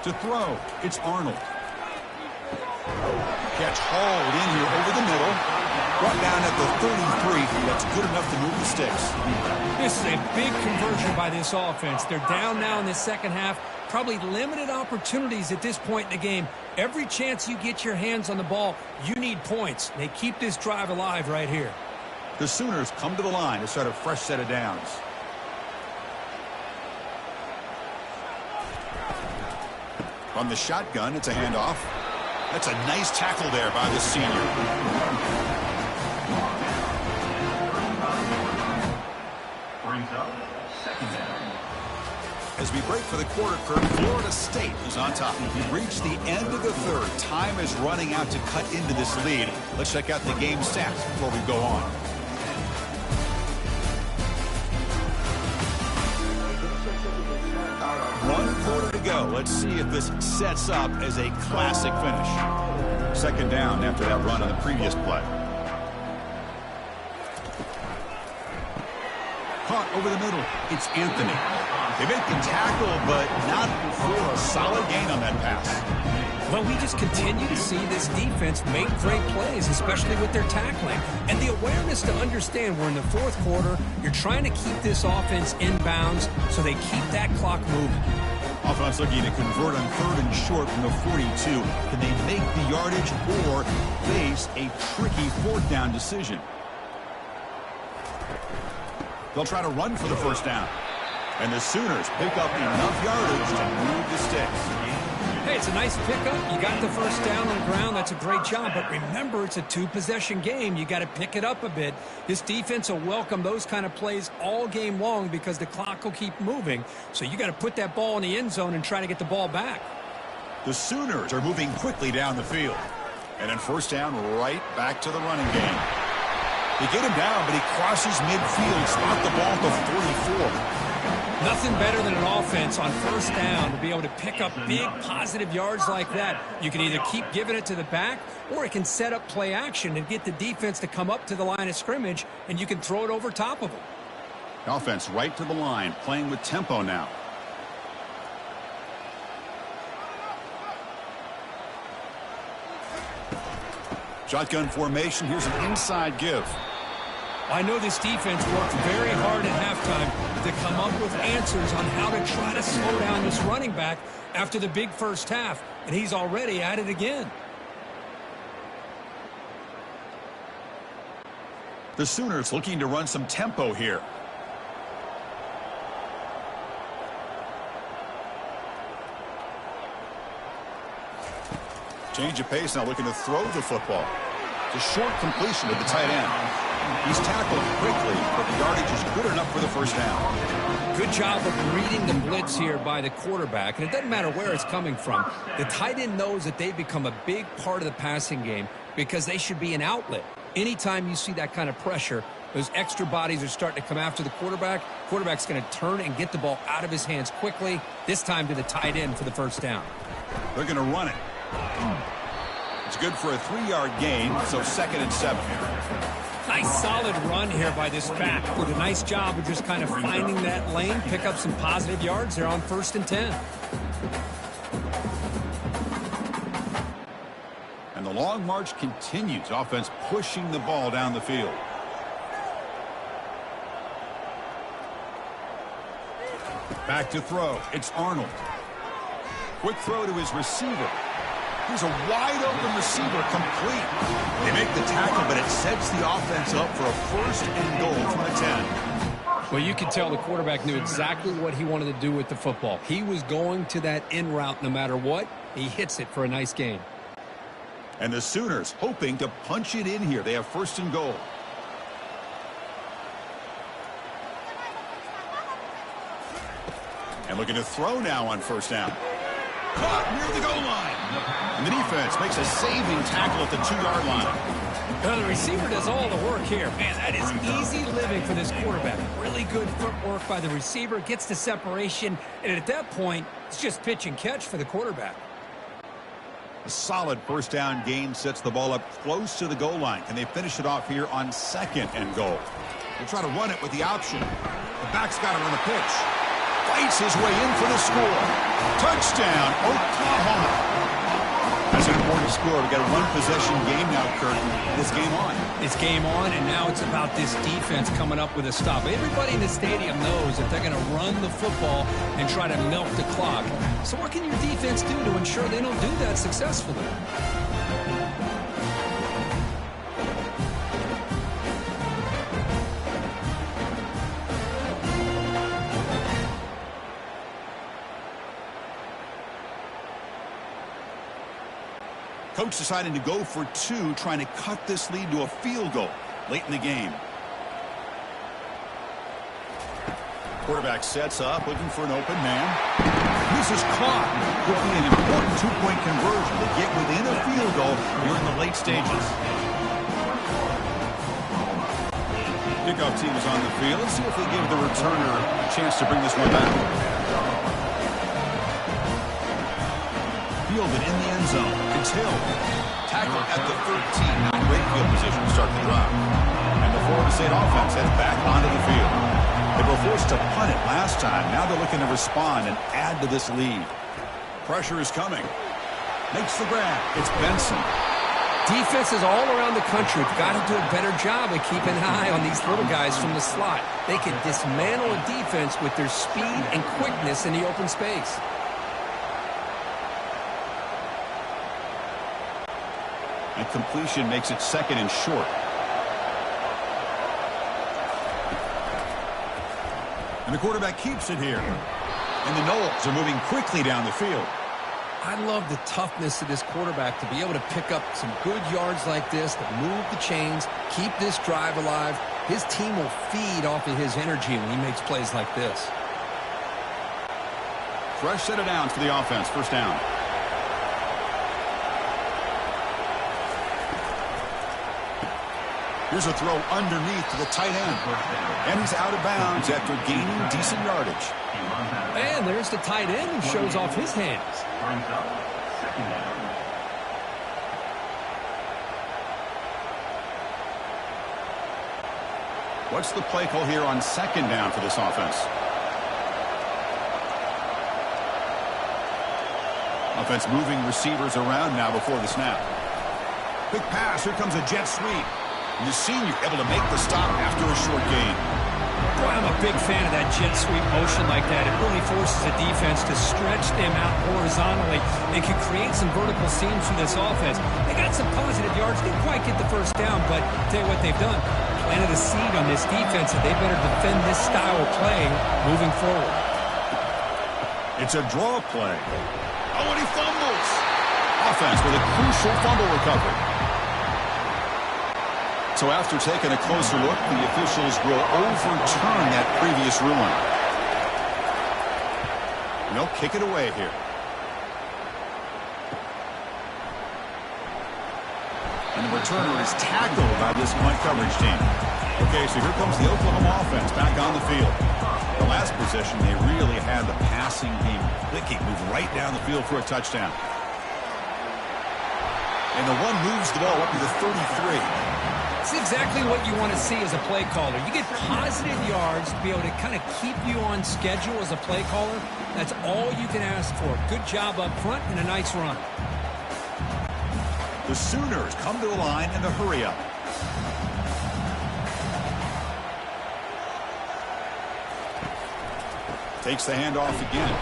To throw, it's Arnold. Catch hauled in here over the middle. Brought down at the 33. That's good enough to move the sticks. This is a big conversion by this offense. They're down now in the second half. Probably limited opportunities at this point in the game. Every chance you get your hands on the ball, you need points. They keep this drive alive right here. The Sooners come to the line to start a fresh set of downs. From the shotgun, it's a handoff. That's a nice tackle there by the senior. Brings up second down. As we break for the quarter, Kirk, Florida State is on top. We've reached the end of the third. Time is running out to cut into this lead. Let's check out the game stats before we go on. One quarter to go. Let's see if this sets up as a classic finish. Second down after that run on the previous play. Caught over over the middle. It's Anthony. They make the tackle, but not for a solid gain on that pass. Well, we just continue to see this defense make great plays, especially with their tackling. And the awareness to understand we're in the fourth quarter, you're trying to keep this offense in bounds so they keep that clock moving. Offense looking to convert on 3rd and short from the 42. Can they make the yardage or face a tricky 4th down decision? They'll try to run for the first down. And the Sooners pick up enough yardage to move the sticks. Hey, it's a nice pickup. You got the first down on the ground. That's a great job. But remember, it's a 2-possession game. You got to pick it up a bit. This defense will welcome those kind of plays all game long because the clock will keep moving. So you got to put that ball in the end zone and try to get the ball back. The Sooners are moving quickly down the field. And then first down, right back to the running game. They get him down, but he crosses midfield, spot the ball at the 44. Nothing better than an offense on first down to be able to pick up big positive yards like that. You can either keep giving it to the back, or it can set up play action and get the defense to come up to the line of scrimmage, and you can throw it over top of them. Offense right to the line, playing with tempo now. Shotgun formation. Here's an inside give. I know this defense worked very hard at halftime to come up with answers on how to try to slow down this running back after the big first half, and he's already at it again. The Sooners looking to run some tempo here. Change of pace now, looking to throw the football. It's a short completion to the tight end. He's tackled quickly, but the yardage is good enough for the first down. Good job of reading the blitz here by the quarterback, and it doesn't matter where it's coming from. The tight end knows that they've become a big part of the passing game because they should be an outlet. Anytime you see that kind of pressure, those extra bodies are starting to come after the quarterback. Quarterback's going to turn and get the ball out of his hands quickly, this time to the tight end for the first down. They're going to run it. It's good for a 3-yard gain, so 2nd and 7. Nice solid run here by this back. Did a nice job of just kind of finding that lane, pick up some positive yards there on 1st and 10. And the long march continues. Offense pushing the ball down the field. Back to throw. It's Arnold. Quick throw to his receiver. Here's a wide-open receiver, complete. They make the tackle, but it sets the offense up for a 1st and goal from the 10. Well, you could tell the quarterback knew exactly what he wanted to do with the football. He was going to that in route no matter what. He hits it for a nice gain. And the Sooners hoping to punch it in here. They have 1st and goal. And looking to throw now on 1st down. Caught near the goal line. And the defense makes a saving tackle at the 2-yard line. Well, the receiver does all the work here. Man, that is easy living for this quarterback. Really good footwork by the receiver. Gets the separation. And at that point, it's just pitch and catch for the quarterback. A solid 1st down gain sets the ball up close to the goal line. Can they finish it off here on 2nd and goal? They'll try to run it with the option. The back's got it on the pitch. Fights his way in for the score. Touchdown, Oklahoma. That's an important score. We've got a 1-possession game now, Curtin. This game on. It's game on, and now it's about this defense coming up with a stop. Everybody in the stadium knows that they're going to run the football and try to milk the clock. So what can your defense do to ensure they don't do that successfully? Coach deciding to go for 2, trying to cut this lead to a field goal late in the game. Quarterback sets up, looking for an open man. This is caught. Could be an important 2-point conversion to get within a field goal here in the late stages. Kickoff team is on the field. Let's see if they give the returner a chance to bring this one back. Fielded in the end zone. It's Hill. Tackle at the 13. Now great field position to start the drive. And the Florida State offense heads back onto the field. They were forced to punt it last time. Now they're looking to respond and add to this lead. Pressure is coming. Makes the grab. It's Benson. Defenses all around the country have got to do a better job of keeping an eye on these little guys from the slot. They can dismantle a defense with their speed and quickness in the open space. And completion makes it second and short. And the quarterback keeps it here. And the Noles are moving quickly down the field. I love the toughness of this quarterback to be able to pick up some good yards like this, to move the chains, keep this drive alive. His team will feed off of his energy when he makes plays like this. Fresh set of downs for the offense. First down. Here's a throw underneath to the tight end. And he's out of bounds after gaining decent yardage. And there's the tight end who shows off his hands. Brings up second down. What's the play call here on second down for this offense? Offense moving receivers around now before the snap. Big pass. Here comes a jet sweep. And the senior able to make the stop after a short gain. Boy, I'm a big fan of that jet sweep motion like that. It really forces a defense to stretch them out horizontally. They can create some vertical seams through this offense. They got some positive yards. Didn't quite get the first down, but tell you what they've done. Planted a seed on this defense, and they better defend this style of playing moving forward. It's a draw play. Oh, and he fumbles. Offense with a crucial fumble recovery. So after taking a closer look, the officials will overturn that previous ruling. And they'll kick it away here. And the returner is tackled by this punt coverage team. Okay, so here comes the Oklahoma offense back on the field. The last possession, they really had the passing game clicking, moved right down the field for a touchdown. And the one moves the ball up to the 33. It's exactly what you want to see as a play caller. You get positive yards to be able to kind of keep you on schedule as a play caller. That's all you can ask for. Good job up front and a nice run. The Sooners come to the line in the hurry-up. Takes the handoff again.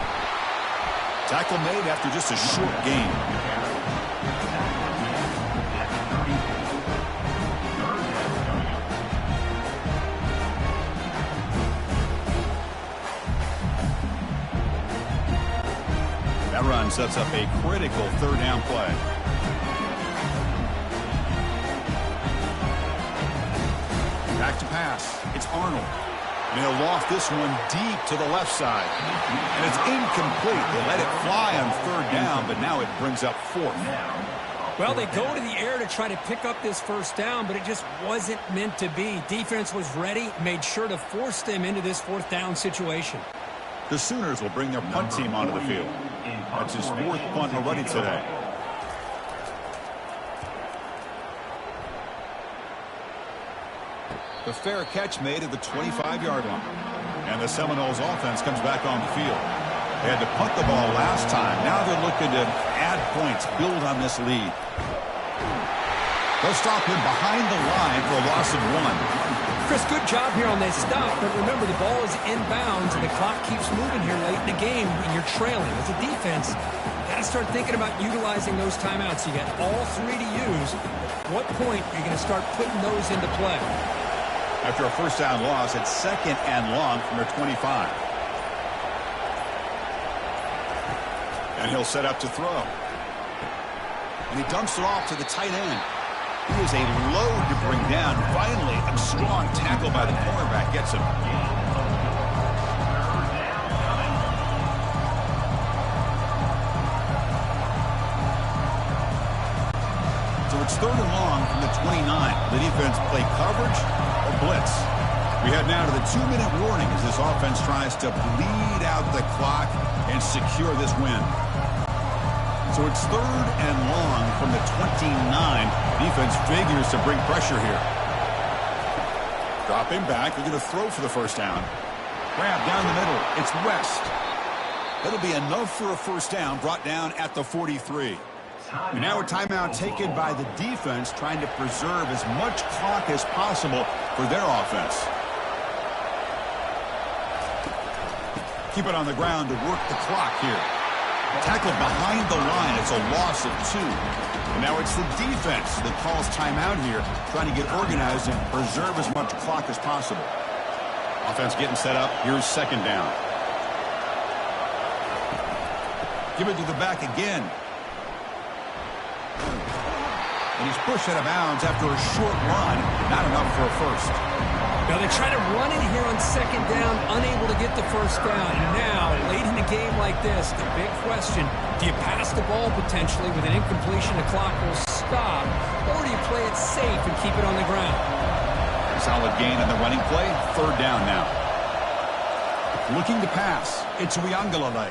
Tackle made after just a short gain. That run sets up a critical third down play. Back to pass. It's Arnold. And he'll loft this one deep to the left side. And it's incomplete. They let it fly on third down, but now it brings up fourth. Well, they go to the air to try to pick up this first down, but it just wasn't meant to be. Defense was ready, made sure to force them into this fourth down situation. The Sooners will bring their punt team onto the field. That's his fourth punt already today. The fair catch made at the 25-yard line. And the Seminoles offense comes back on the field. They had to punt the ball last time. Now they're looking to add points, build on this lead. They'll stop him behind the line for a loss of 1. Chris, good job here on that stop, but remember the ball is inbounds and the clock keeps moving here late in the game and you're trailing. As a defense, you got to start thinking about utilizing those timeouts. You got all 3 to use. At what point are you going to start putting those into play? After a first down loss, it's second and long from their 25. And he'll set up to throw. And he dumps it off to the tight end. He is a load to bring down. Finally, a strong tackle by the cornerback gets him. So it's third and long from the 29. The defense play coverage or blitz. We head now to the 2-minute warning as this offense tries to bleed out the clock and secure this win. So it's third and long from the 29. Defense figures to bring pressure here. Dropping back. They're going to throw for the first down. Grab down the middle. It's West. That'll be enough for a first down, brought down at the 43. And now a timeout taken by the defense, trying to preserve as much clock as possible for their offense. Keep it on the ground to work the clock here. Tackled behind the line. It's a loss of 2. And now it's the defense that calls timeout here, trying to get organized and preserve as much clock as possible. Offense getting set up. Here's second down. Give it to the back again. And he's pushed out of bounds after a short run. Not enough for a first. Now they try to run it here on second down, unable to get the first down. And now, late in a game like this, the big question, do you pass the ball potentially with an incompletion? The clock will stop. Or do you play it safe and keep it on the ground? Solid gain on the running play. Third down now. Looking to pass. It's Uiagalelei.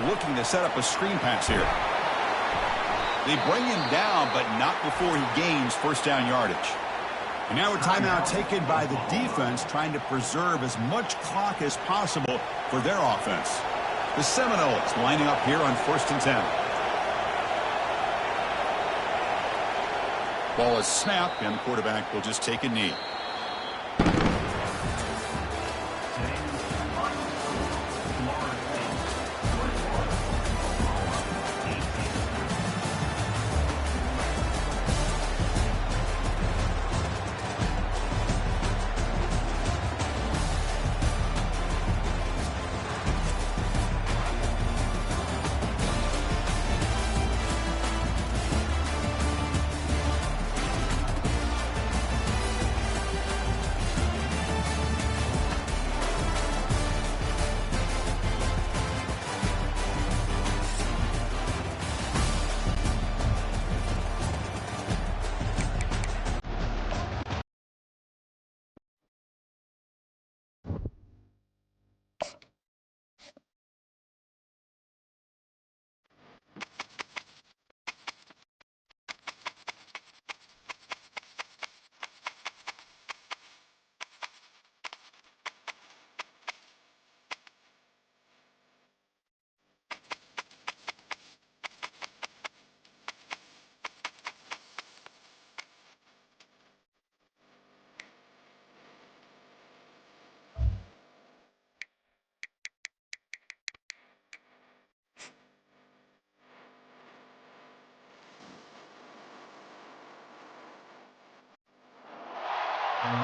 Looking to set up a screen pass here. They bring him down, but not before he gains first down yardage. And now a timeout taken by the defense, trying to preserve as much clock as possible for their offense. The Seminoles lining up here on 1st and 10. Ball is snapped, and the quarterback will just take a knee.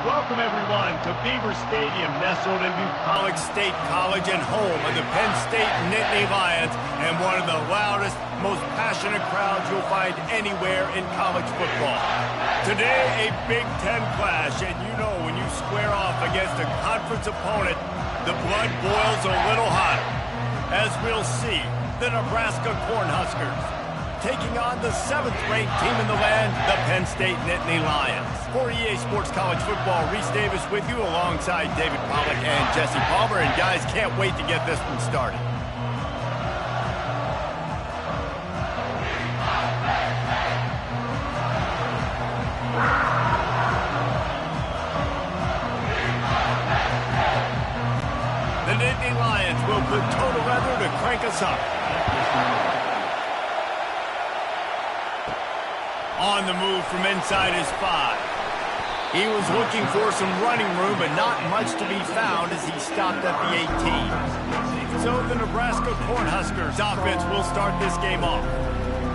Welcome, everyone, to Beaver Stadium, nestled in Bucolic State College and home of the Penn State Nittany Lions, and one of the loudest, most passionate crowds you'll find anywhere in college football. Today, a Big Ten clash, and you know when you square off against a conference opponent, the blood boils a little hotter. As we'll see, the Nebraska Cornhuskers taking on the 7th-ranked team in the land, the Penn State Nittany Lions. For EA Sports College Football, Reese Davis with you alongside David Pollack and Jesse Palmer. And guys, can't wait to get this one started. The Nittany Lions will put total weather to crank us up. On the move from inside his 5. He was looking for some running room, but not much to be found as he stopped at the 18. So the Nebraska Cornhuskers offense will start this game off.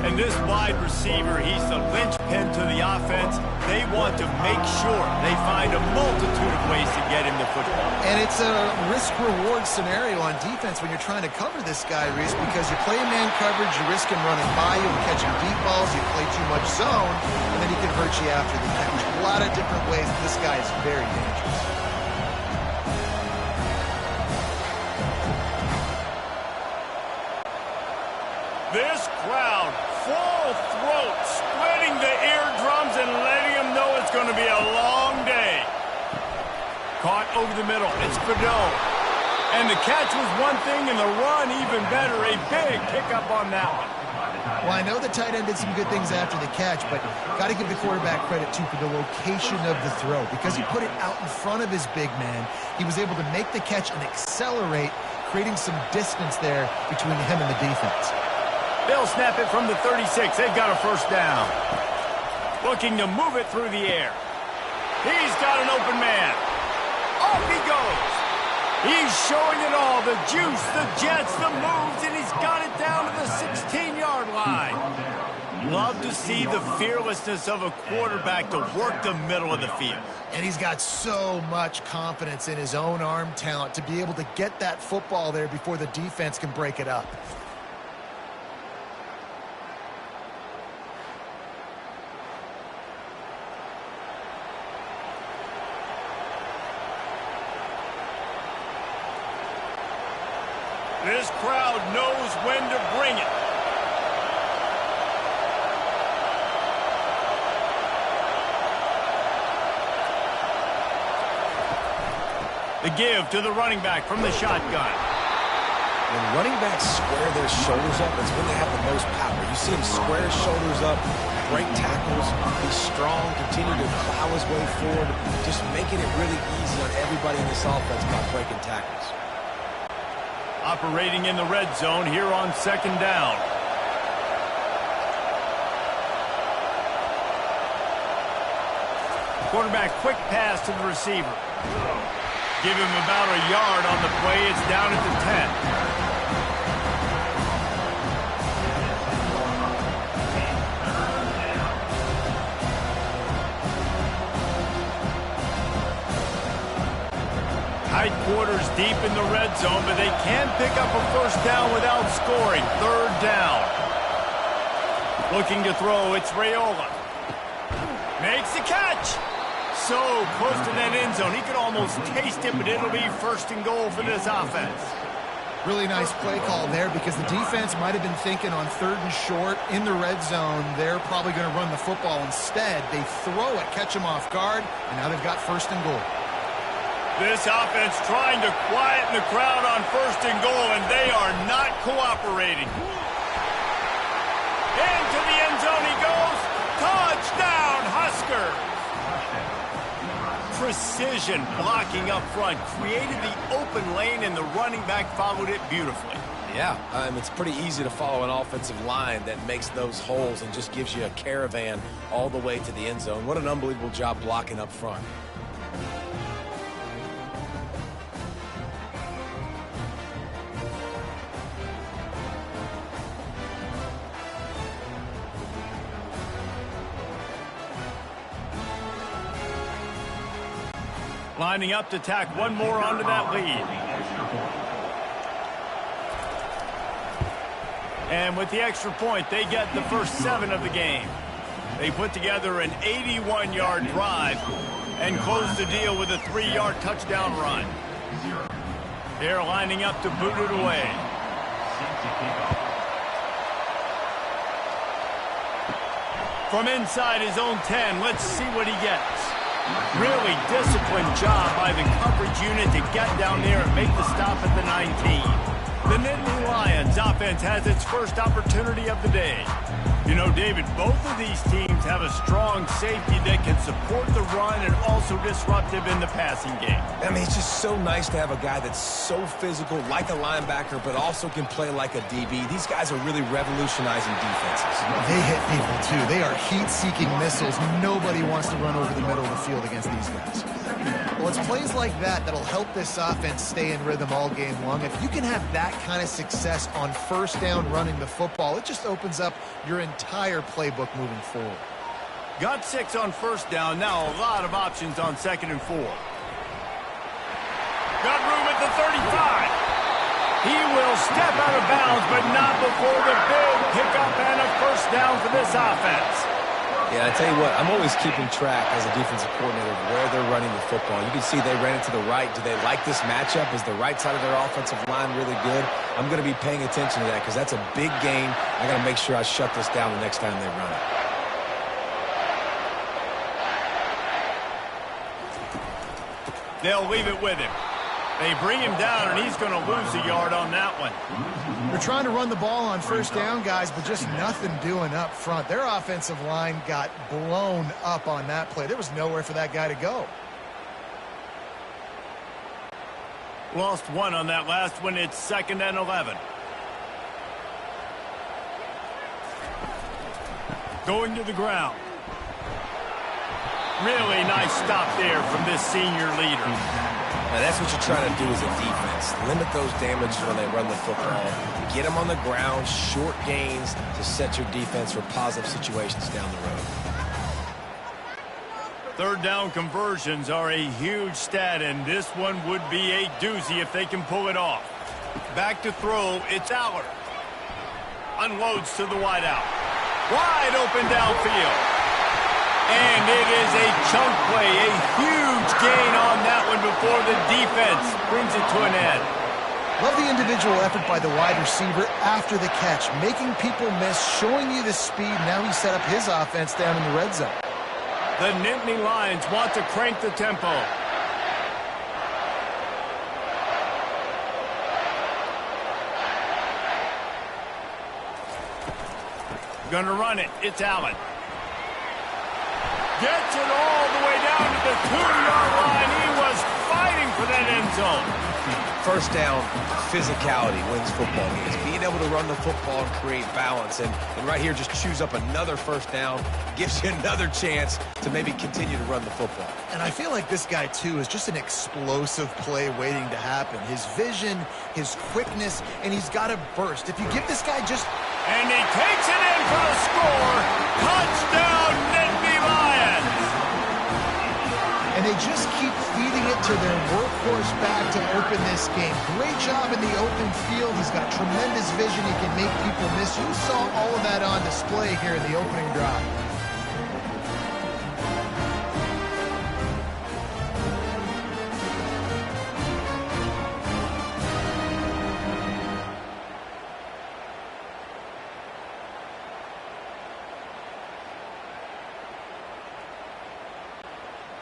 And this wide receiver, he's the linchpin to the offense. They want to make sure they find a multitude of ways to get him the football. And it's a risk-reward scenario on defense when you're trying to cover this guy, Reese, because you play man coverage, you risk him running by you and catching deep balls, you play too much zone, and then he can hurt you after the catch. A lot of different ways. This guy is very dangerous. This crowd, full throat, splitting the eardrums and letting them know it's going to be a long day. Caught over the middle. It's Fedot. And the catch was one thing and the run even better. A big pickup on that one. Well, I know the tight end did some good things after the catch, but got to give the quarterback credit, too, for the location of the throw. Because he put it out in front of his big man, he was able to make the catch and accelerate, creating some distance there between him and the defense. They'll snap it from the 36. They've got a first down. Looking to move it through the air. He's got an open man. Off he goes. He's showing it all. The juice, the jets, the moves, and he's got it down to the 16-yard line. Love to see the fearlessness of a quarterback to work the middle of the field. And he's got so much confidence in his own arm talent to be able to get that football there before the defense can break it up. This crowd knows when to bring it. The give to the running back from the shotgun. When running backs square their shoulders up, it's when they have the most power. You see him square his shoulders up, break tackles, be strong, continue to plow his way forward, just making it really easy on everybody in this offense by breaking tackles. Operating in the red zone here on second down. Quarterback quick pass to the receiver. Give him about a yard on the play. It's down at the 10. Tight quarters deep in the red zone, but they can't pick up a first down without scoring. Third down. Looking to throw, it's Raiola. Makes the catch. So close to that end zone. He could almost taste it, but it'll be first and goal for this offense. Really nice play call there because the defense might have been thinking on third and short in the red zone. They're probably going to run the football. Instead, they throw it, catch them off guard, and now they've got first and goal. This offense trying to quieten the crowd on first and goal, and they are not cooperating. Into the end zone he goes. Touchdown, Huskers! Precision blocking up front created the open lane, and the running back followed it beautifully. Yeah, it's pretty easy to follow an offensive line that makes those holes and just gives you a caravan all the way to the end zone. What an unbelievable job blocking up front. Lining up to tack one more onto that lead. And with the extra point, they get the first 7 of the game. They put together an 81-yard drive and close the deal with a 3-yard touchdown run. They're lining up to boot it away. From inside his own 10, let's see what he gets. Really disciplined job by the coverage unit to get down there and make the stop at the 19. The Nittany Lions offense has its first opportunity of the day. You know, David, both of these teams have a strong safety that can support the run and also disruptive in the passing game. I mean, it's just so nice to have a guy that's so physical, like a linebacker, but also can play like a DB. These guys are really revolutionizing defenses. They hit people, too. They are heat-seeking missiles. Nobody wants to run over the middle of the field against these guys. Well, it's plays like that that'll help this offense stay in rhythm all game long. If you can have that kind of success on first down running the football, it just opens up your entire playbook moving forward. Got 6 on first down. Now a lot of options on 2nd and 4. Got room at the 35. He will step out of bounds, but not before the big pickup and a first down for this offense. Yeah, I tell you what, I'm always keeping track as a defensive coordinator of where they're running the football. You can see they ran it to the right. Do they like this matchup? Is the right side of their offensive line really good? I'm going to be paying attention to that because that's a big gain. I got to make sure I shut this down the next time they run it. They'll leave it with him. They bring him down, and he's going to lose a yard on that one. They're trying to run the ball on first down, guys, but just nothing doing up front. Their offensive line got blown up on that play. There was nowhere for that guy to go. Lost one on that last one. It's 2nd and 11. Going to the ground. Really nice stop there from this senior leader. Now, that's what you're trying to do as a defense. Limit those damages when they run the football. Get them on the ground, short gains to set your defense for positive situations down the road. 3rd down conversions are a huge stat, and this one would be a doozy if they can pull it off. Back to throw, it's Aller. Unloads to the wideout. Wide open downfield. And it is a chunk play, a huge gain on that one before the defense brings it to an end. Love the individual effort by the wide receiver after the catch, making people miss, showing you the speed. Now he set up his offense down in the red zone. The Nittany Lions want to crank the tempo. Gonna run it. It's Allen. Gets it all the way down to the 2-yard line. He was fighting for that end zone. First down, physicality wins football games. Being able to run the football and create balance. And right here, just choose up another first down. Gives you another chance to maybe continue to run the football. And I feel like this guy, too, is just an explosive play waiting to happen. His vision, his quickness, and he's got a burst. If you give this guy just... And he takes it in for a score. Touchdown, Nittany Lions. And they just keep feeding it to their workhorse back to open this game. Great job in the open field. He's got tremendous vision. He can make people miss. You saw all of that on display here in the opening drive.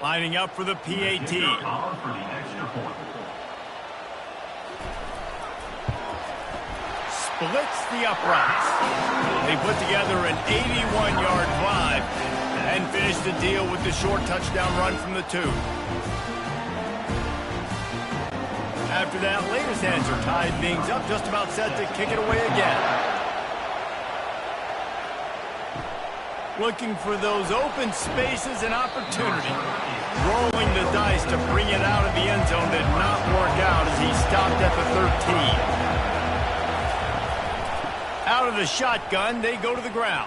Lining up for the PAT. Splits the uprights. They put together an 81-yard drive and finish the deal with the short touchdown run from the 2. After that, latest answer tied things up, just about set to kick it away again. Looking for those open spaces and opportunity. Rolling the dice to bring it out of the end zone did not work out as he stopped at the 13. Out of the shotgun, they go to the ground.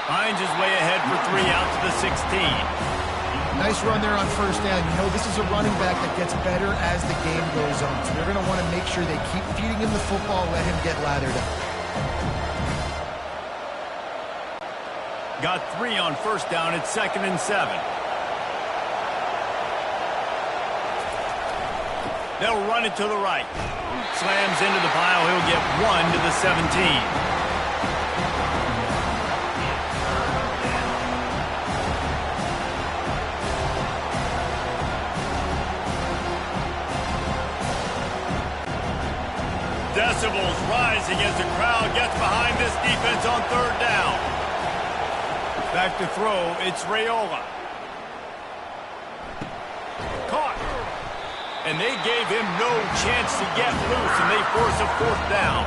Finds his way ahead for 3 out to the 16. Nice run there on first down. You know, this is a running back that gets better as the game goes on. So they're going to want to make sure they keep feeding him the football, let him get lathered up. Got 3 on first down. It's 2nd and 7. They'll run it to the right. Slams into the pile. He'll get 1 to the 17. Decibels rising as the crowd gets behind this defense on 3rd down. Back to throw, it's Raiola. Caught. And they gave him no chance to get loose, and they force a 4th down.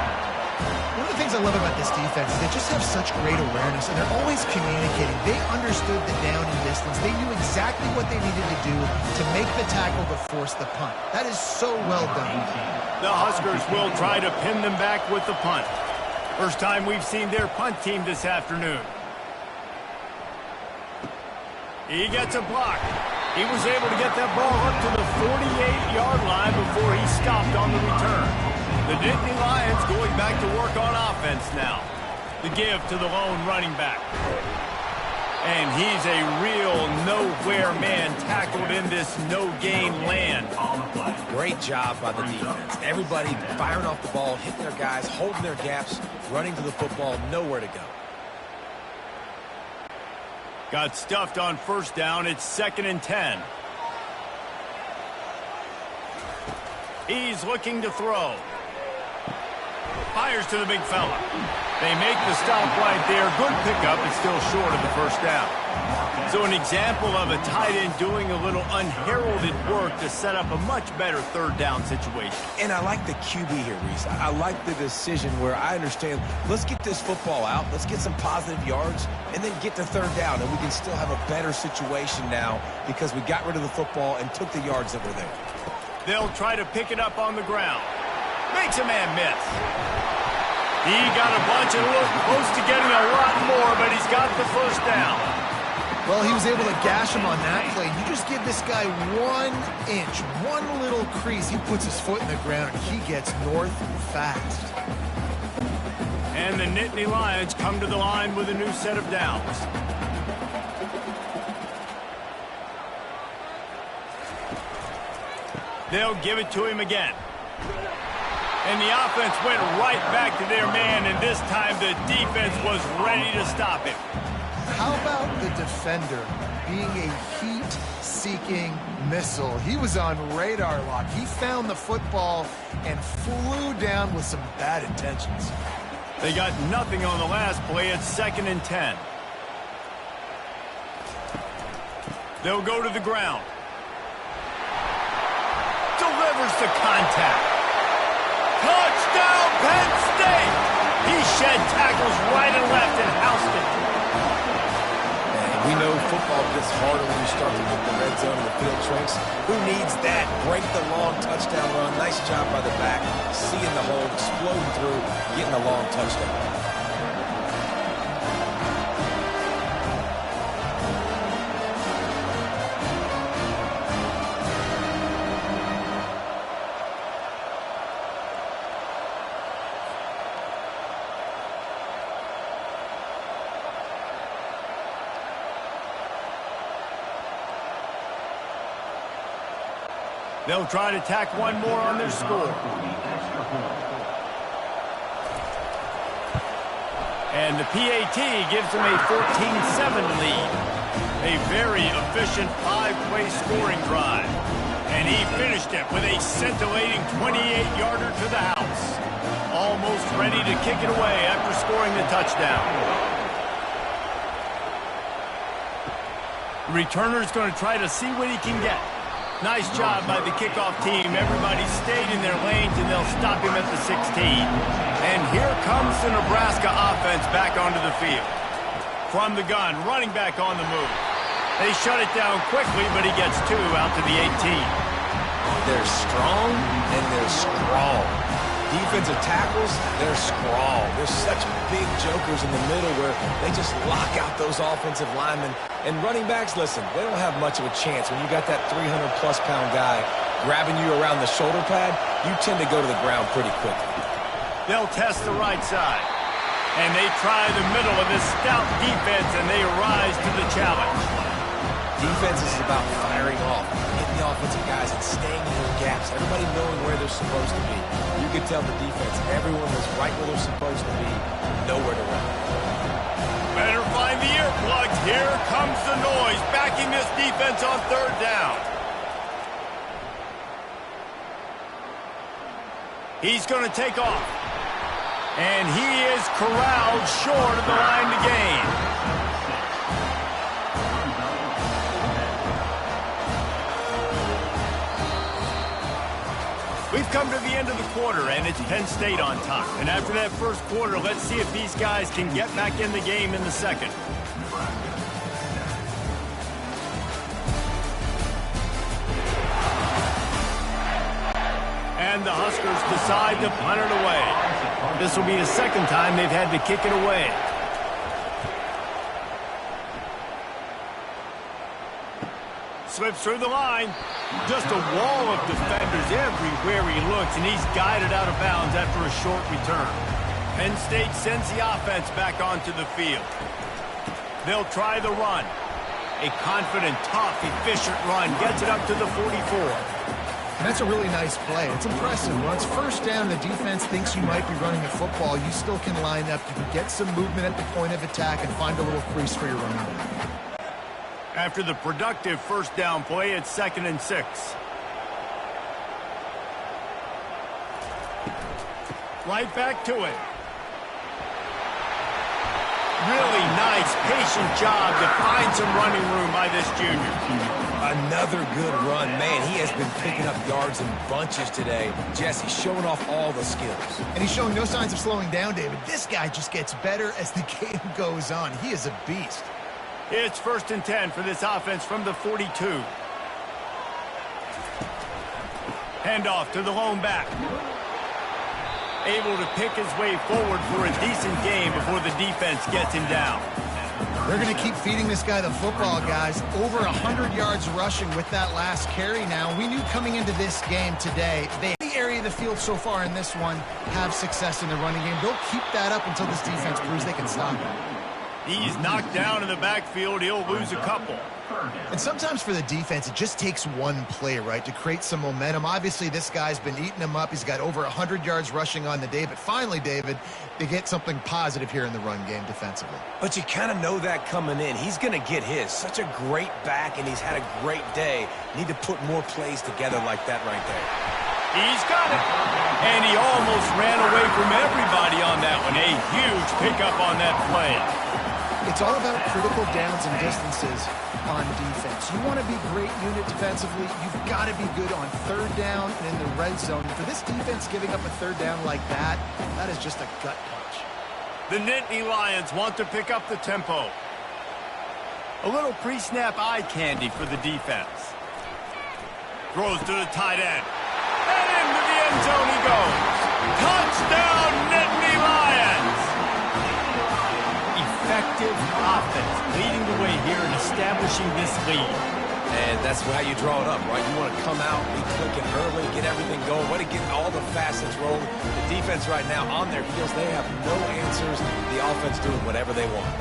One of the things I love about this defense is they just have such great awareness, and they're always communicating. They understood the down and distance. They knew exactly what they needed to do to make the tackle to force the punt. That is so well done. The Huskers will try to pin them back with the punt. First time we've seen their punt team this afternoon. He gets a block. He was able to get that ball up to the 48-yard line before he stopped on the return. The Nittany Lions going back to work on offense now. The give to the lone running back. And he's a real nowhere man tackled in this no-gain land. Great job by the defense. Everybody firing off the ball, hitting their guys, holding their gaps, running to the football, nowhere to go. Got stuffed on first down. It's 2nd and 10. He's looking to throw. Fires to the big fella. They make the stop right there. Good pickup. It's still short of the first down. So an example of a tight end doing a little unheralded work to set up a much better third down situation. And I like the QB here, Reese. I like the decision where I understand, let's get this football out, let's get some positive yards, and then get to third down, and we can still have a better situation now because we got rid of the football and took the yards that were there. They'll try to pick it up on the ground. Makes a man miss. He got a bunch and looked close to getting a lot more, but he's got the first down. Well, he was able to gash him on that play. You just give this guy 1 inch, one little crease. He puts his foot in the ground, and he gets north fast. And the Nittany Lions come to the line with a new set of downs. They'll give it to him again. And the offense went right back to their man, and this time the defense was ready to stop him. How about the defender being a heat-seeking missile? He was on radar lock. He found the football and flew down with some bad intentions. They got nothing on the last play. It's 2nd and 10. They'll go to the ground. Delivers the contact. Touchdown, Penn State! He shed tackles right and left and housed it. We know football gets harder when you start to hit the red zone and the field shrinks. Who needs that? Break the long touchdown run. Nice job by the back. Seeing the hole, exploding through, getting a long touchdown. They'll try to tack one more on their score. And the PAT gives them a 14-7 lead. A very efficient 5-play scoring drive. And he finished it with a scintillating 28-yarder to the house. Almost ready to kick it away after scoring the touchdown. The returner's going to try to see what he can get. Nice job by the kickoff team. Everybody stayed in their lanes, and they'll stop him at the 16. And here comes the Nebraska offense back onto the field. From the gun, running back on the move. They shut it down quickly, but he gets 2 out to the 18. They're strong, and they're scrawl. Defensive tackles, they're scrawl. There's such big jokers in the middle where they just lock out those offensive linemen. And running backs, listen, they don't have much of a chance. When you got that 300-plus pound guy grabbing you around the shoulder pad, you tend to go to the ground pretty quickly. They'll test the right side. And they try the middle of this stout defense, and they rise to the challenge. Defense is about firing off, hitting the offensive guys, and staying in their gaps. Everybody knowing where they're supposed to be. You could tell the defense, everyone was right where they're supposed to be, nowhere to run. Better find the earplugs. Here comes the noise, backing this defense on third down. He's going to take off. And he is corralled short of the line to gain. We've come to the end of the quarter, and it's Penn State on top. And after that first quarter, let's see if these guys can get back in the game in the second. And the Huskers decide to punt it away. This will be the second time they've had to kick it away. Slips through the line. Just a wall of defenders everywhere he looks, and he's guided out of bounds after a short return. Penn State sends the offense back onto the field. They'll try the run. A confident, tough, efficient run gets it up to the 44. And that's a really nice play. It's impressive. When it's first down, the defense thinks you might be running the football. You still can line up. You can get some movement at the point of attack and find a little crease for your running back. After the productive first down play, it's 2nd and 6. Right back to it. Really nice, patient job to find some running room by this junior. Another good run. Man, he has been picking up yards in bunches today. Jesse showing off all the skills. And he's showing no signs of slowing down, David. This guy just gets better as the game goes on. He is a beast. It's 1st and 10 for this offense from the 42. Handoff to the lone back. Able to pick his way forward for a decent game before the defense gets him down. They're going to keep feeding this guy the football, guys. Over 100 yards rushing with that last carry now. We knew coming into this game today, the area of the field so far in this one have success in the running game. They'll keep that up until this defense proves they can stop him. He's knocked down in the backfield. He'll lose a couple. And sometimes for the defense, it just takes one play, right, to create some momentum. Obviously, this guy's been eating them up. He's got over 100 yards rushing on the day. But finally, David, they get something positive here in the run game defensively. But you kind of know that coming in. He's going to get his. Such a great back, and he's had a great day. Need to put more plays together like that right there. He's got it. And he almost ran away from everybody on that one. A huge pickup on that play. It's all about critical downs and distances on defense. You want to be great unit defensively, you've got to be good on 3rd down and in the red zone. For this defense giving up a 3rd down like that, that is just a gut punch. The Nittany Lions want to pick up the tempo. A little pre-snap eye candy for the defense. Throws to the tight end. And into the end zone he goes. Touchdown, Nittany Lions! Effective offense leading the way here and establishing this lead. And that's how you draw it up, right? You want to come out, be clicking early, get everything going, want to get all the facets rolling. The defense right now on their heels, they have no answers. The offense doing whatever they want.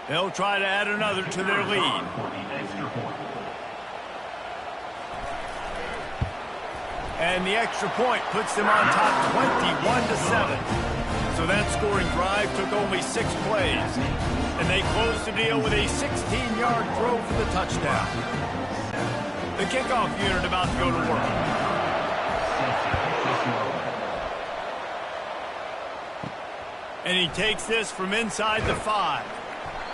They'll try to add another to their lead. And the extra point puts them on top 21-7. So that scoring drive took only 6 plays. And they closed the deal with a 16-yard throw for the touchdown. The kickoff unit about to go to work. And he takes this from inside the 5.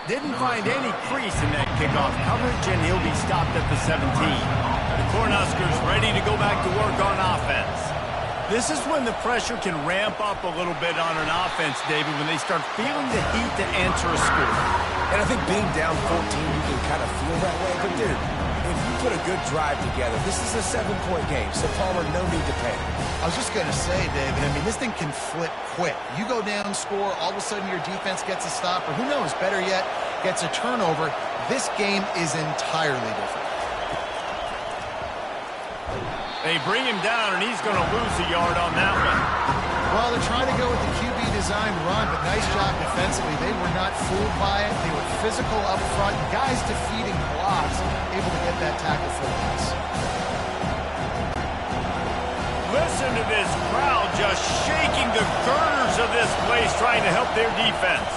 Didn't find any crease in that kickoff coverage, and he'll be stopped at the 17. The Cornhuskers ready to go back to work on offense. This is when the pressure can ramp up a little bit on an offense, David, when they start feeling the heat to answer a score. And I think being down 14, you can kind of feel that way. But, dude, if you put a good drive together, this is a 7-point game, so Palmer, no need to panic. I was just going to say, David, I mean, this thing can flip quick. You go down, score, all of a sudden your defense gets a stop, or who knows, better yet, gets a turnover. This game is entirely different. They bring him down, and he's going to lose a yard on that one. Well, they're trying to go with the QB design run, but nice job defensively. They were not fooled by it. They were physical up front. Guys defeating blocks, able to get that tackle for loss. Listen to this crowd just shaking the girders of this place, trying to help their defense.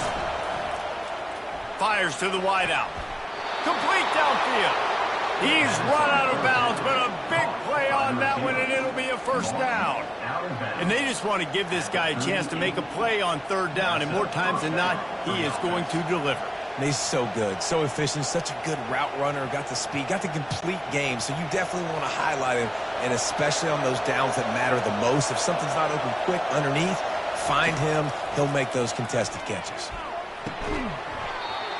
Fires to the wideout. Complete downfield. He's run out of bounds, but a big play on that one, and it'll be a 1st down. And they just want to give this guy a chance to make a play on 3rd down, and more times than not, he is going to deliver. And he's so good, so efficient, such a good route runner, got the speed, got the complete game, so you definitely want to highlight him, and especially on those downs that matter the most. If something's not open quick underneath, find him, he'll make those contested catches.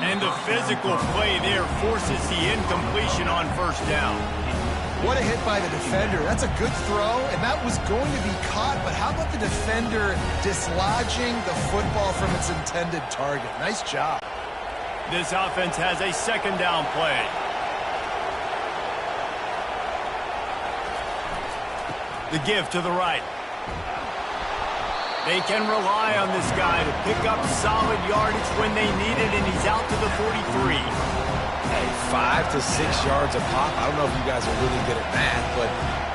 And the physical play there forces the incompletion on 1st down. What a hit by the defender. That's a good throw, and that was going to be caught, but how about the defender dislodging the football from its intended target? Nice job. This offense has a 2nd down play. The give to the right. They can rely on this guy to pick up solid yardage when they need it, and he's out to the 43. Hey, 5 to 6 yards a pop. I don't know if you guys are really good at math, but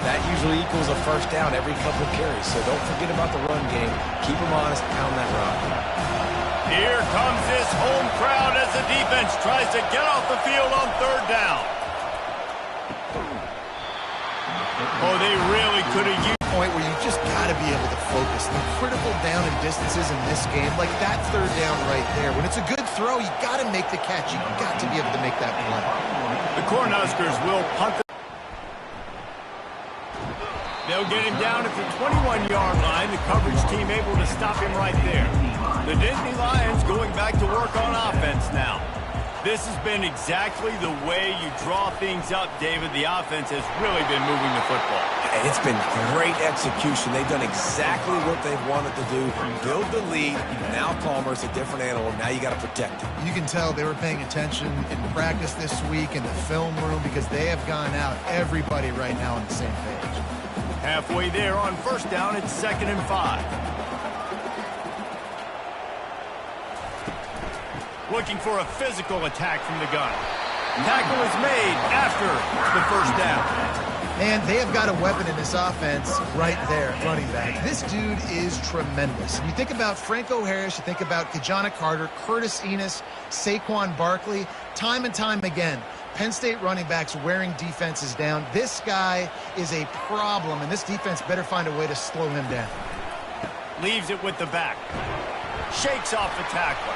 that usually equals a first down every couple carries. So don't forget about the run game. Keep them honest, pound that rock. Here comes this home crowd as the defense tries to get off the field on third down. Oh, they really could have used point where you just got to be able to focus. The critical down and distances in this game, like that third down right there. When it's a good throw, you got to make the catch. You got to be able to make that play. the Cornhuskers will punt the They'll get him down at the 21-yard line. The coverage team able to stop him right there. The Nittany Lions going back to work on offense now. This has been exactly the way you draw things up, David. The offense has really been moving the football. And it's been great execution. They've done exactly what they've wanted to do. Build the lead. Now Palmer's a different animal. Now you got to protect it. You can tell they were paying attention in practice this week in the film room because they have gone out, everybody right now on the same page. Halfway there on first down, it's 2nd and 5. Looking for a physical attack from the gun. Tackle is made after the first down. And they have got a weapon in this offense right there, running back. This dude is tremendous. You think about Franco Harris, you think about Kajana Carter, Curtis Enos, Saquon Barkley, time and time again. Penn State running backs wearing defenses down. This guy is a problem, and this defense better find a way to slow him down. Leaves it with the back. Shakes off the tackler.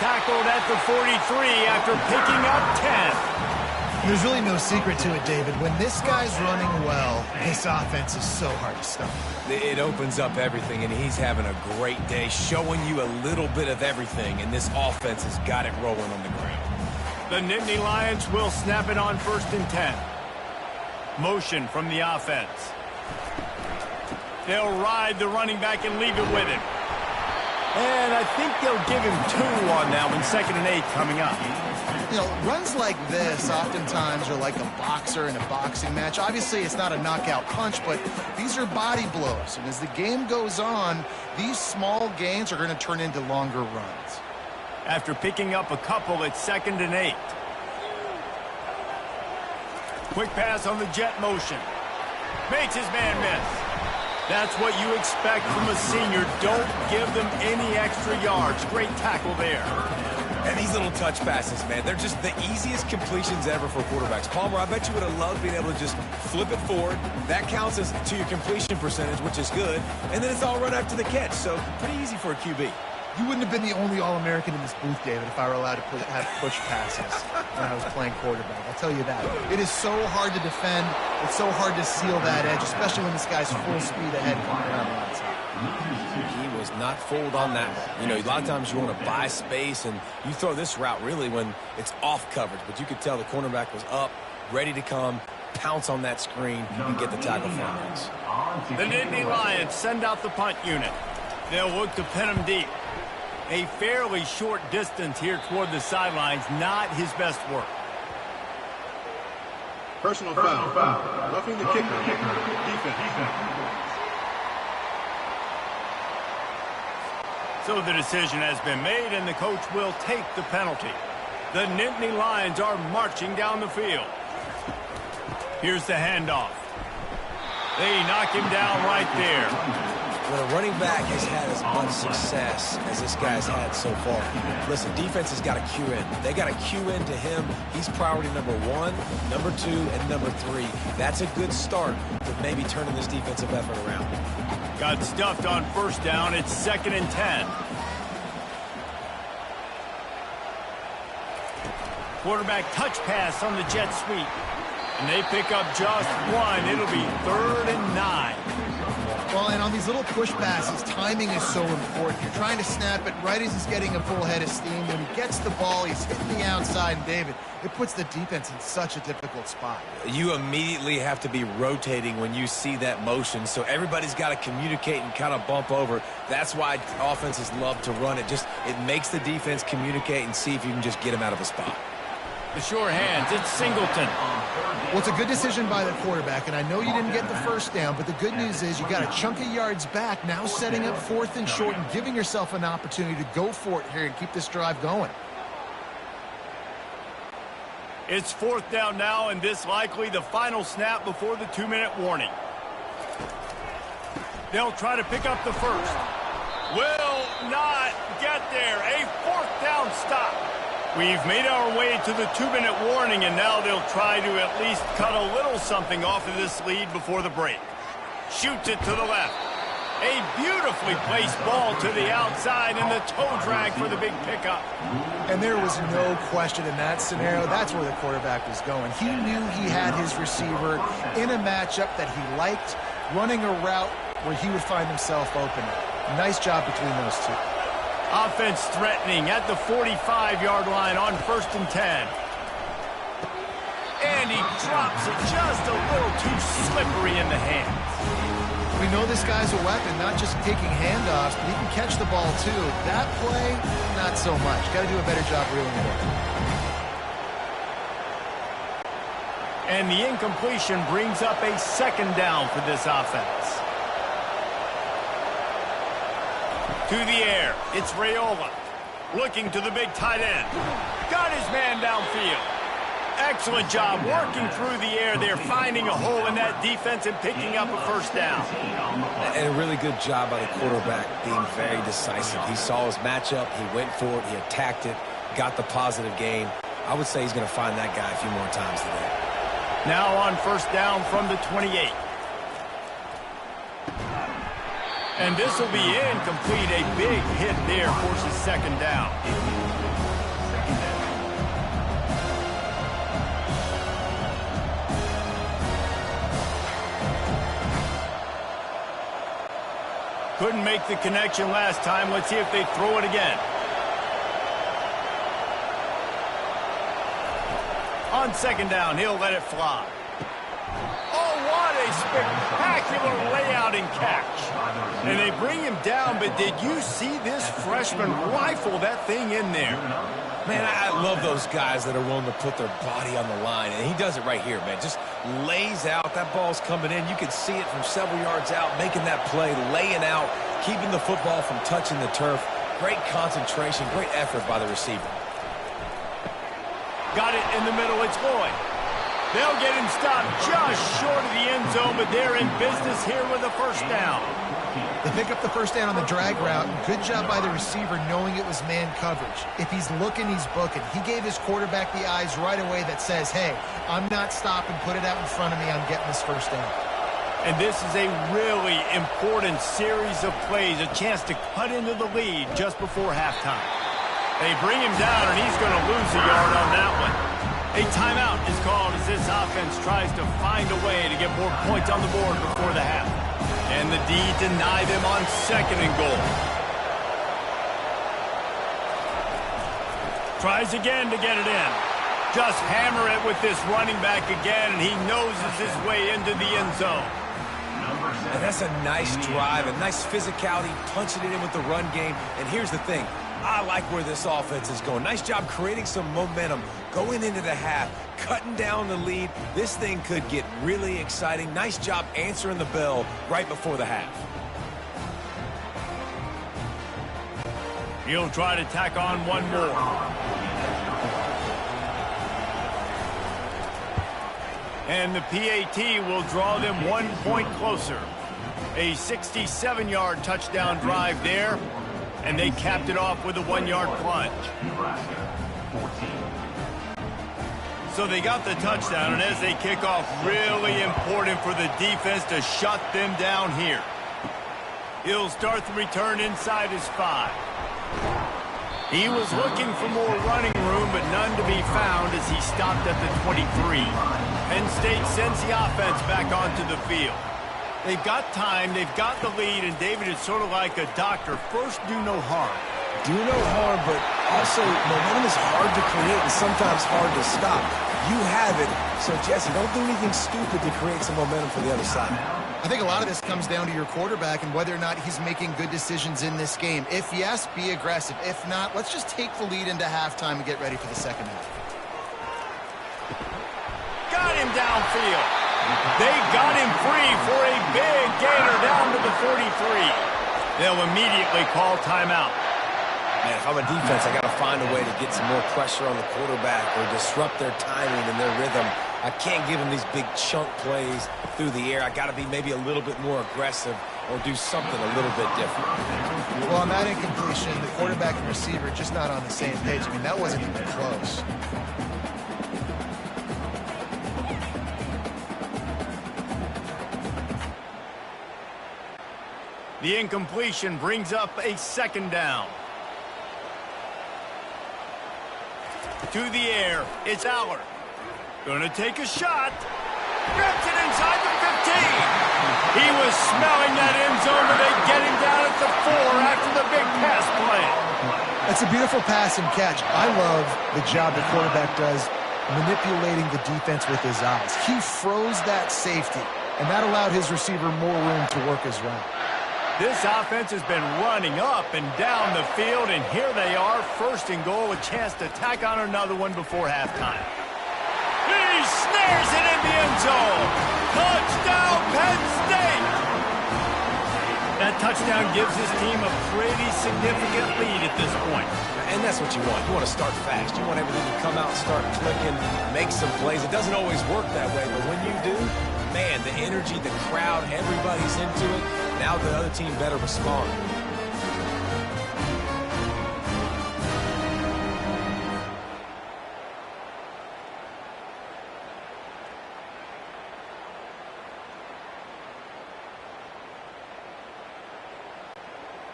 Tackled at the 43 after picking up 10. There's really no secret to it, David. When this guy's running well, this offense is so hard to stop. It opens up everything, and he's having a great day, showing you a little bit of everything, and this offense has got it rolling on the ground. The Nittany Lions will snap it on 1st and 10. Motion from the offense. They'll ride the running back and leave it with him. And I think they'll give him 2 on that one. 2nd and 8 coming up. You know, runs like this oftentimes are like a boxer in a boxing match. Obviously, it's not a knockout punch, but these are body blows. And as the game goes on, these small gains are going to turn into longer runs. After picking up a couple, it's 2nd and 8. Quick pass on the jet motion. Makes his man miss. That's what you expect from a senior. Don't give them any extra yards. Great tackle there. And these little touch passes, man, they're just the easiest completions ever for quarterbacks. Palmer, I bet you would have loved being able to just flip it forward. That counts as to your completion percentage, which is good. And then it's all run after the catch, so pretty easy for a QB. You wouldn't have been the only All-American in this booth, David, if I were allowed to have push passes when I was playing quarterback. I'll tell you that. It is so hard to defend. It's so hard to seal that edge, especially when this guy's full speed ahead coming around the outside. He was not fooled on that one. You know, a lot of times you want to buy space, and you throw this route really when it's off coverage. But you could tell the cornerback was up, ready to come, pounce on that screen, and get the tackle from it. The Nittany Lions send out the punt unit. They'll look to pin him deep. A fairly short distance here toward the sidelines, not his best work. Personal foul. Roughing the kicker. Defense. So the decision has been made, and the coach will take the penalty. The Nittany Lions are marching down the field. Here's the handoff. They knock him down right there. When a running back has had as much success as this guy's had so far, listen, defense has got to cue in. They got to cue in to him. He's priority number 1, number 2, and number 3. That's a good start to maybe turning this defensive effort around. Got stuffed on first down. It's 2nd and 10. Quarterback touch pass on the jet sweep. And they pick up just 1. It'll be 3rd and 9. Well, and on these little push passes, timing is so important. You're trying to snap it right as he's getting a full head of steam. When he gets the ball, he's hitting the outside, and David, it puts the defense in such a difficult spot. You immediately have to be rotating when you see that motion, so everybody's got to communicate and kind of bump over. That's why offenses love to run it. It makes the defense communicate and see if you can just get him out of a spot. The sure hands, it's Singleton. Well, it's a good decision by the quarterback, and I know you didn't get the first down, but the good news is you got a chunk of yards back, now setting up 4th and short and giving yourself an opportunity to go for it here and keep this drive going. It's 4th down now, and this likely the final snap before the 2-minute warning. They'll try to pick up the first. Will not get there. A 4th down stop. We've made our way to the 2-minute warning, and now they'll try to at least cut a little something off of this lead before the break. Shoots it to the left. A beautifully placed ball to the outside, and the toe drag for the big pickup. And there was no question in that scenario. That's where the quarterback was going. He knew he had his receiver in a matchup that he liked, running a route where he would find himself open. Nice job between those two. Offense threatening at the 45-yard line on 1st and 10. And he drops it just a little too slippery in the hands. We know this guy's a weapon, not just taking handoffs, but he can catch the ball too. That play, not so much. Got to do a better job reeling it in. And the incompletion brings up a 2nd down for this offense. To the air, it's Raiola. Looking to the big tight end. Got his man downfield. Excellent job working through the air there, finding a hole in that defense and picking up a 1st down. And a really good job by the quarterback being very decisive. He saw his matchup, he went for it, he attacked it, got the positive gain. I would say he's going to find that guy a few more times today. Now on 1st down from the 28. And this will be incomplete. A big hit there forces 2nd down. Couldn't make the connection last time. Let's see if they throw it again. On 2nd down, he'll let it fly. Oh, what a spectacular layout and catch. And they bring him down, but did you see this freshman rifle that thing in there? Man, I love those guys that are willing to put their body on the line, and he does it right here, man. Just lays out. That ball's coming in. You can see it from several yards out, making that play, laying out, keeping the football from touching the turf. Great concentration, great effort by the receiver. Got it in the middle. It's Lloyd. They'll get him stopped just short of the end zone, but they're in business here with a 1st down. They pick up the 1st down on the drag route. Good job by the receiver knowing it was man coverage. If he's looking, he's booking. He gave his quarterback the eyes right away that says, hey, I'm not stopping. Put it out in front of me. I'm getting this 1st down. And this is a really important series of plays, a chance to cut into the lead just before halftime. They bring him down, and he's going to lose a yard on that one. A timeout is called as this offense tries to find a way to get more points on the board before the half. And the D deny them on 2nd and goal. Tries again to get it in. Just hammer it with this running back again, and he noses his way into the end zone. And that's a nice drive, a nice physicality, punching it in with the run game. And here's the thing. I like where this offense is going. Nice job creating some momentum, going into the half, cutting down the lead. This thing could get really exciting. Nice job answering the bell right before the half. He'll try to tack on one more. And the PAT will draw them 1 point closer. A 67-yard touchdown drive there. And they capped it off with a 1-yard plunge. So they got the touchdown, and as they kick off, really important for the defense to shut them down here. He'll start the return inside his 5. He was looking for more running room, but none to be found as he stopped at the 23. Penn State sends the offense back onto the field. They've got time, they've got the lead, and David is sort of like a doctor. First, do no harm. Do no harm, but also momentum is hard to create and sometimes hard to stop. You have it, so Jesse, don't do anything stupid to create some momentum for the other side. I think a lot of this comes down to your quarterback and whether or not he's making good decisions in this game. If yes, be aggressive. If not, let's just take the lead into halftime and get ready for the 2nd half. Got him downfield. They got him free for a big gainer down to the 43. They'll immediately call timeout. Man, if I'm a defense, I got to find a way to get some more pressure on the quarterback or disrupt their timing and their rhythm. I can't give them these big chunk plays through the air. I got to be maybe a little bit more aggressive or do something a little bit different. Well, on that incompletion, the quarterback and receiver just not on the same page. I mean, that wasn't even close. The incompletion brings up a second down. To the air, it's Aller. Gonna take a shot. Gets it inside the 15. He was smelling that end zone, but they get him down at the 4 after the big pass play. That's a beautiful pass and catch. I love the job the quarterback does manipulating the defense with his eyes. He froze that safety, and that allowed his receiver more room to work his route. This offense has been running up and down the field, and here they are, first and goal, a chance to tack on another one before halftime. He snares it in the end zone. Touchdown, Penn State! That touchdown gives his team a pretty significant lead at this point. And that's what you want. You want to start fast. You want everything to come out, start clicking, make some plays. It doesn't always work that way, but when you do, man, the energy, the crowd, everybody's into it. Now the other team better respond.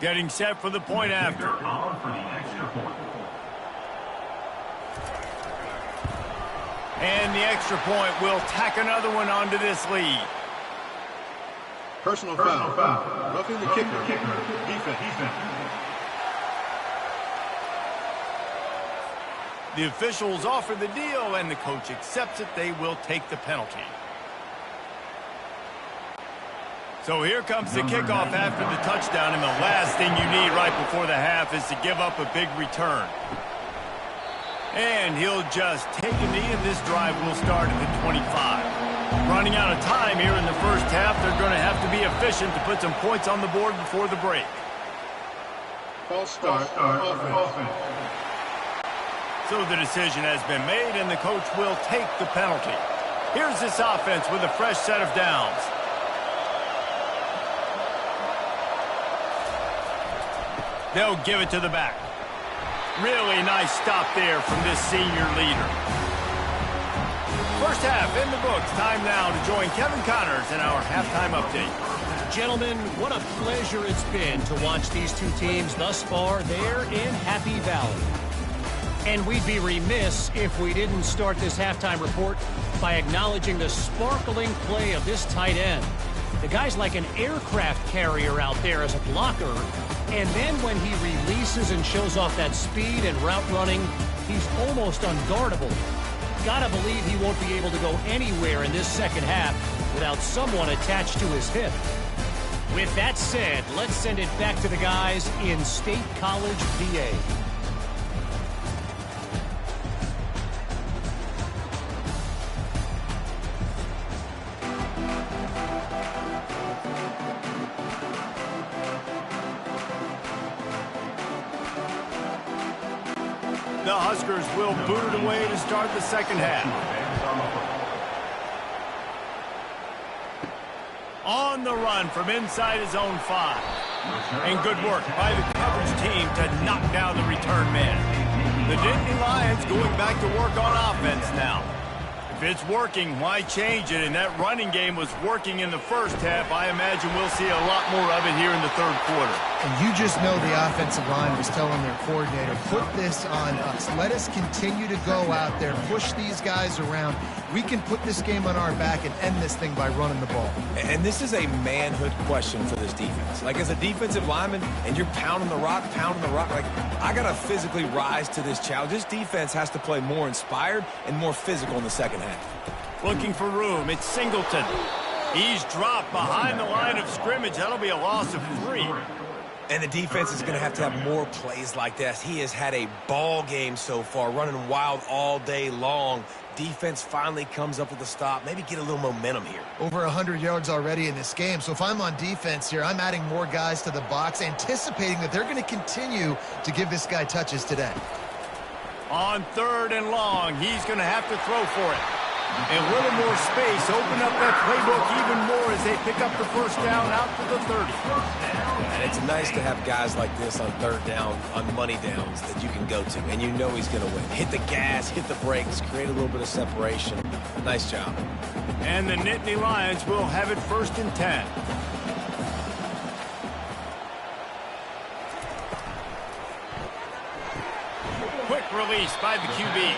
Getting set for the point after. For the extra point. And the extra point will tack another one onto this lead. Personal foul. Roughing the kicker. Defense. The officials offer the deal, and the coach accepts it. They will take the penalty. So here comes the kickoff after the touchdown, and the last thing you need right before the half is to give up a big return. And he'll just take a knee, and this drive will start at the 25. Running out of time here in the first half, they're going to have to be efficient to put some points on the board before the break. False start. Offense. So the decision has been made, and the coach will take the penalty. Here's this offense with a fresh set of downs. They'll give it to the back. Really nice stop there from this senior leader. First half in the books. Time now to join Kevin Connors in our halftime update. Gentlemen, what a pleasure it's been to watch these two teams thus far there in Happy Valley. And we'd be remiss if we didn't start this halftime report by acknowledging the sparkling play of this tight end. The guy's like an aircraft carrier out there as a blocker. And then when he releases and shows off that speed and route running, he's almost unguardable. Gotta believe he won't be able to go anywhere in this second half without someone attached to his hip. With that said, let's send it back to the guys in State College, PA. The Huskers will boot it away to start the second half. On the run from inside his own 5. And good work by the coverage team to knock down the return man. The Nittany Lions going back to work on offense now. If it's working, why change it? And that running game was working in the first half. I imagine we'll see a lot more of it here in the third quarter. And you just know the offensive line was telling their coordinator, put this on us. Let us continue to go out there, push these guys around. We can put this game on our back and end this thing by running the ball. And this is a manhood question for this defense. Like, as a defensive lineman, and you're pounding the rock, like, I got to physically rise to this challenge. This defense has to play more inspired and more physical in the second half. Looking for room. It's Singleton. He's dropped behind the line of scrimmage. That'll be a loss of 3. And the defense is going to have more plays like this. He has had a ball game so far, running wild all day long. Defense finally comes up with a stop, maybe get a little momentum here. Over 100 yards already in this game. So if I'm on defense here, I'm adding more guys to the box, anticipating that they're going to continue to give this guy touches today. On 3rd and long, he's going to have to throw for it. A little more space, open up that playbook even more as they pick up the first down out to the 30. And it's nice to have guys like this on 3rd down, on money downs that you can go to, and you know he's going to win. Hit the gas, hit the brakes, create a little bit of separation. Nice job. And the Nittany Lions will have it 1st and 10. Quick release by the QB.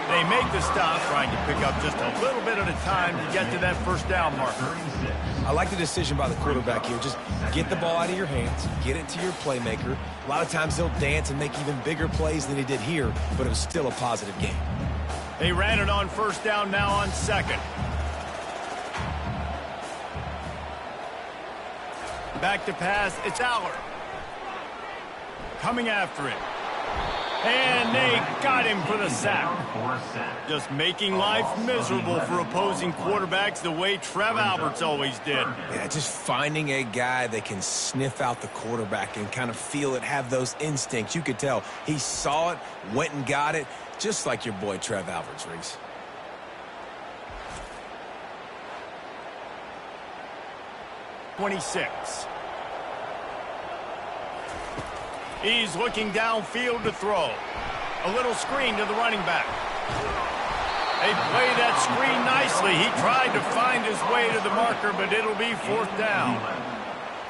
They make the stop, trying to pick up just a little bit at a time to get to that first down marker. I like the decision by the quarterback here. Just get the ball out of your hands, get it to your playmaker. A lot of times he'll dance and make even bigger plays than he did here, but it was still a positive game. They ran it on 1st down, now on 2nd. Back to pass, it's Aller. Coming after it. And they got him for the sack. Just making life miserable for opposing quarterbacks the way Trev Alberts always did. Yeah, just finding a guy that can sniff out the quarterback and kind of feel it, have those instincts. You could tell he saw it, went and got it, just like your boy Trev Alberts, Reese. '26. He's looking downfield to throw. A little screen to the running back. They play that screen nicely. He tried to find his way to the marker, but it'll be 4th down.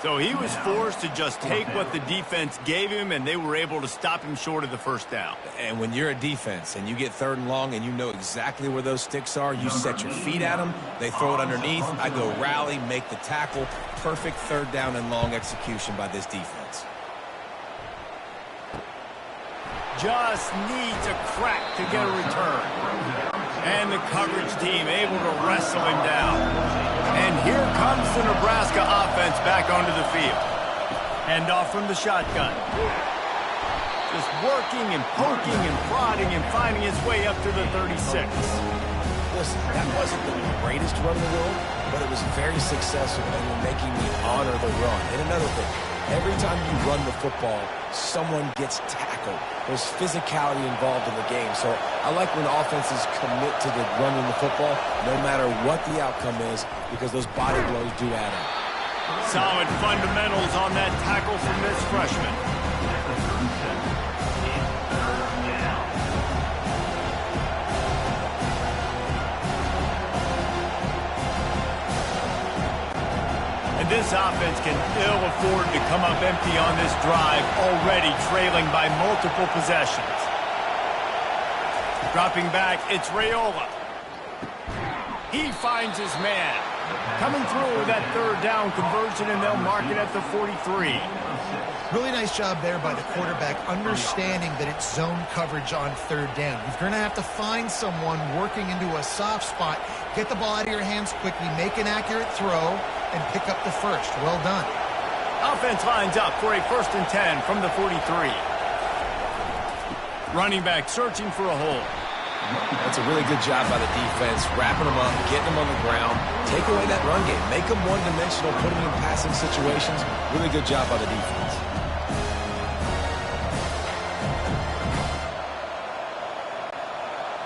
So he was forced to just take what the defense gave him, and they were able to stop him short of the 1st down. And when you're a defense and you get 3rd and long and you know exactly where those sticks are, you set your feet at them, they throw it underneath, I go rally, make the tackle. Perfect 3rd down and long execution by this defense. Just needs a crack to get a return. And the coverage team able to wrestle him down. And here comes the Nebraska offense back onto the field. Hand off from the shotgun. Just working and poking and prodding and finding his way up to the 36. Listen, that wasn't the greatest run in the world, but it was very successful and you're making me honor the run. And another thing, every time you run the football, someone gets tackled. There's physicality involved in the game. So I like when offenses commit to the running the football, no matter what the outcome is, because those body blows do add up. Solid fundamentals on that tackle from this freshman. This offense can ill afford to come up empty on this drive, already trailing by multiple possessions. Dropping back, it's Raiola. He finds his man. Coming through with that 3rd down conversion, and they'll mark it at the 43. Really nice job there by the quarterback, understanding that it's zone coverage on 3rd down. You're going to have to find someone working into a soft spot, get the ball out of your hands quickly, make an accurate throw, and pick up the first. Well done. Offense lines up for a 1st and 10 from the 43. Running back searching for a hole. That's a really good job by the defense, wrapping them up, getting them on the ground, take away that run game, make them one-dimensional, put them in passing situations. Really good job by the defense.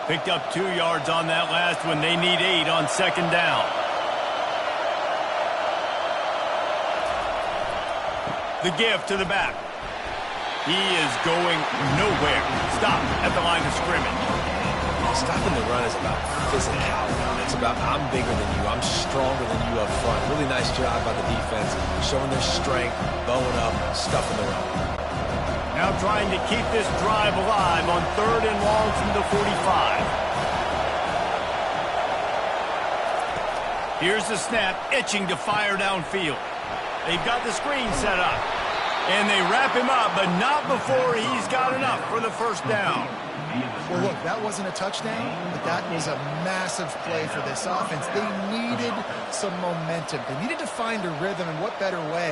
Picked up 2 yards on that last one. They need 8 on 2nd down. The give to the back. He is going nowhere. Stop at the line of scrimmage. Stopping the run is about physicality. It's about I'm bigger than you. I'm stronger than you up front. Really nice job by the defense, showing their strength, bowing up, stuffing the run. Now trying to keep this drive alive on 3rd and long from the 45. Here's the snap, itching to fire downfield. They've got the screen set up. And they wrap him up, but not before he's got enough for the 1st down. Well, look, that wasn't a touchdown, but that was a massive play for this offense. They needed some momentum. They needed to find a rhythm, and what better way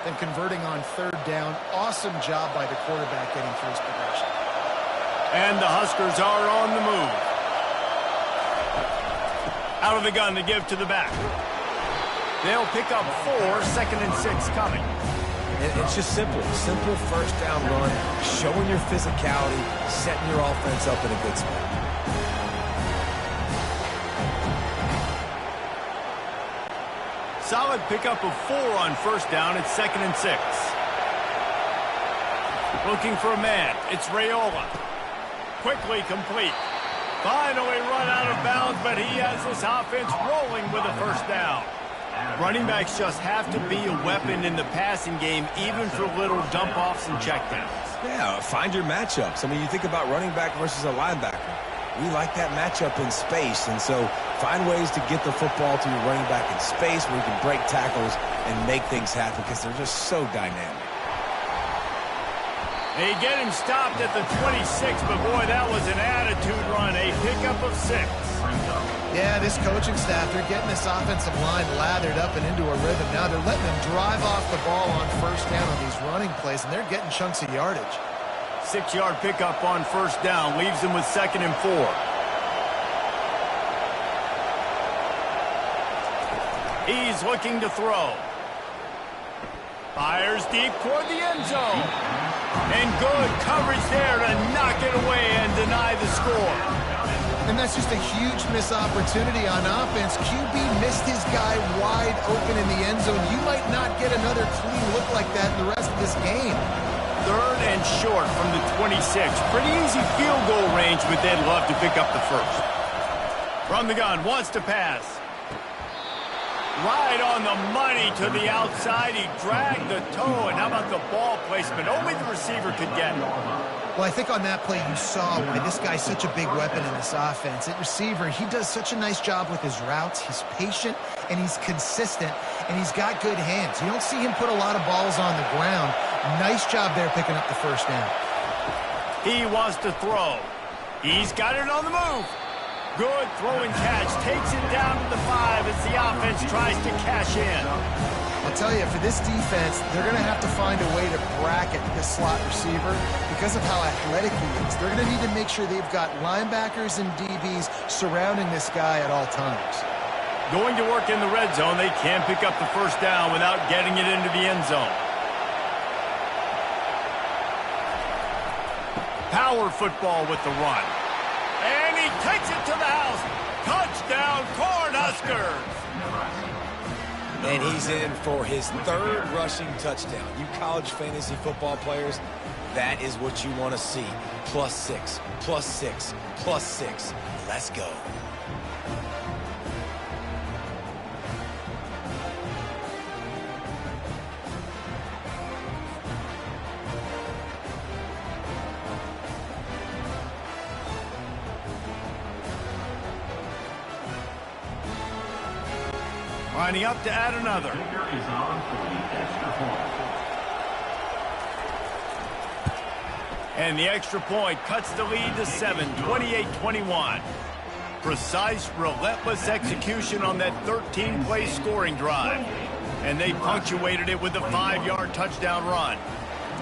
than converting on third down. Awesome job by the quarterback getting through his progression. And the Huskers are on the move. Out of the gun to give to the back. They'll pick up 4, 2nd and 6 coming. And it's just simple. Simple first down run, showing your physicality, setting your offense up in a good spot. Solid pickup of 4 on first down. It's 2nd and 6. Looking for a man. It's Raiola. Quickly complete. Finally run out of bounds, but he has this offense rolling with a first down. Running backs just have to be a weapon in the passing game, even for little dump-offs and checkdowns. Yeah, find your matchups. I mean, you think about running back versus a linebacker. We like that matchup in space, and so find ways to get the football to your running back in space where you can break tackles and make things happen because they're just so dynamic. They get him stopped at the 26, but boy, that was an attitude run, a pickup of 6. Yeah, this coaching staff, they're getting this offensive line lathered up and into a rhythm. Now they're letting them drive off the ball on first down on these running plays, and they're getting chunks of yardage. 6-yard pickup on first down leaves them with 2nd and 4. He's looking to throw. Fires deep toward the end zone. And good coverage there to knock it away and deny the score. And that's just a huge missed opportunity on offense. QB missed his guy wide open in the end zone. You might not get another clean look like that in the rest of this game. 3rd and short from the 26. Pretty easy field goal range, but they'd love to pick up the first. From the gun, wants to pass. Right on the money to the outside. He dragged the toe, and how about the ball placement? Only the receiver could get it. Well, I think on that play you saw why this guy's such a big weapon in this offense. At receiver, he does such a nice job with his routes. He's patient, and he's consistent, and he's got good hands. You don't see him put a lot of balls on the ground. Nice job there picking up the first down. He wants to throw. He's got it on the move. Good throwing catch. Takes it down to the 5 as the offense tries to cash in. I'll tell you, for this defense, they're going to have to find a way to bracket this slot receiver because of how athletic he is. They're going to need to make sure they've got linebackers and DBs surrounding this guy at all times. Going to work in the red zone. They can't pick up the first down without getting it into the end zone. Power football with the run. And he takes it to the house. Touchdown, Cornhuskers. And he's in for his 3rd rushing touchdown. You college fantasy football players, that is what you want to see. +6, +6, +6. Let's go. Lining up to add another. Is on for the extra point. And the extra point cuts the lead to 7, 28-21. Precise, relentless execution on that 13-play scoring drive. And they punctuated it with a 5-yard touchdown run.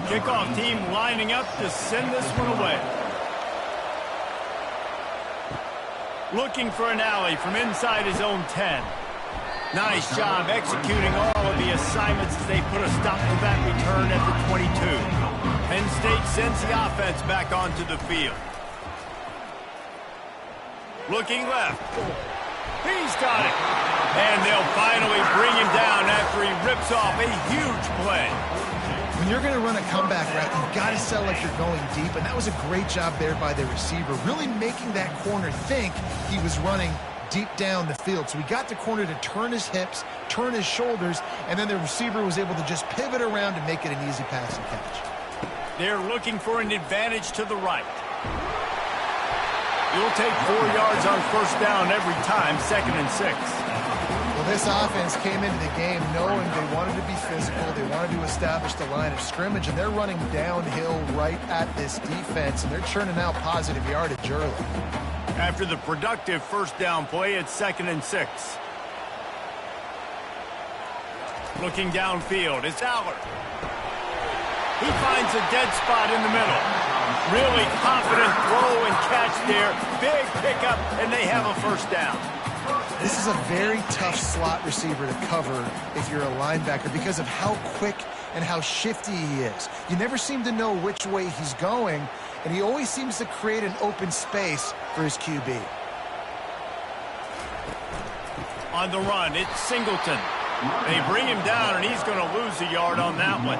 Kickoff team lining up to send this one away. Looking for an alley from inside his own 10. Nice job executing all of the assignments as they put a stop to that return at the 22. Penn State sends the offense back onto the field. Looking left. He's got it. And they'll finally bring him down after he rips off a huge play. When you're going to run a comeback route, you've got to sell like you're going deep, and that was a great job there by the receiver, really making that corner think he was running deep down the field. So he got the corner to turn his hips, turn his shoulders, and then the receiver was able to just pivot around and make it an easy pass and catch. They're looking for an advantage to the right. You'll take 4 yards on first down every time, 2nd and 6. Well, this offense came into the game knowing they wanted to be physical, they wanted to establish the line of scrimmage, and they're running downhill right at this defense, and they're churning out positive yardage early. After the productive first down play, it's 2nd and 6. looking downfield. It's Allard. He finds a dead spot in the middle. Really confident throw and catch there. Big pickup, and they have a first down. This is a very tough slot receiver to cover if you're a linebacker because of how quick and how shifty he is. You never seem to know which way he's going, and he always seems to create an open space for his QB. On the run, it's Singleton. They bring him down, and he's going to lose a yard on that one.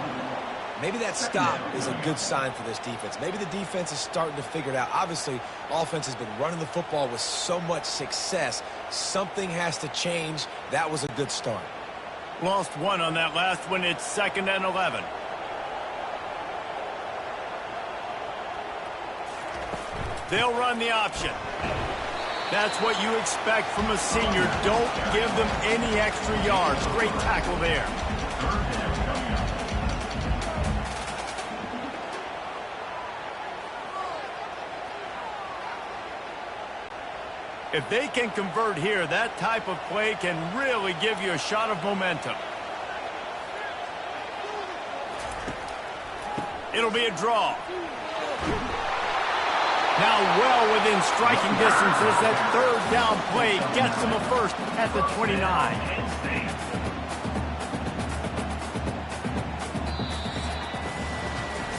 Maybe that stop is a good sign for this defense. Maybe the defense is starting to figure it out. Obviously, offense has been running the football with so much success. Something has to change. That was a good start. Lost one on that last one. It's 2nd and 11. They'll run the option. That's what you expect from a senior. Don't give them any extra yards. Great tackle there. If they can convert here, that type of play can really give you a shot of momentum. It'll be a draw. Now well within striking distance as that 3rd down play gets them a first at the 29.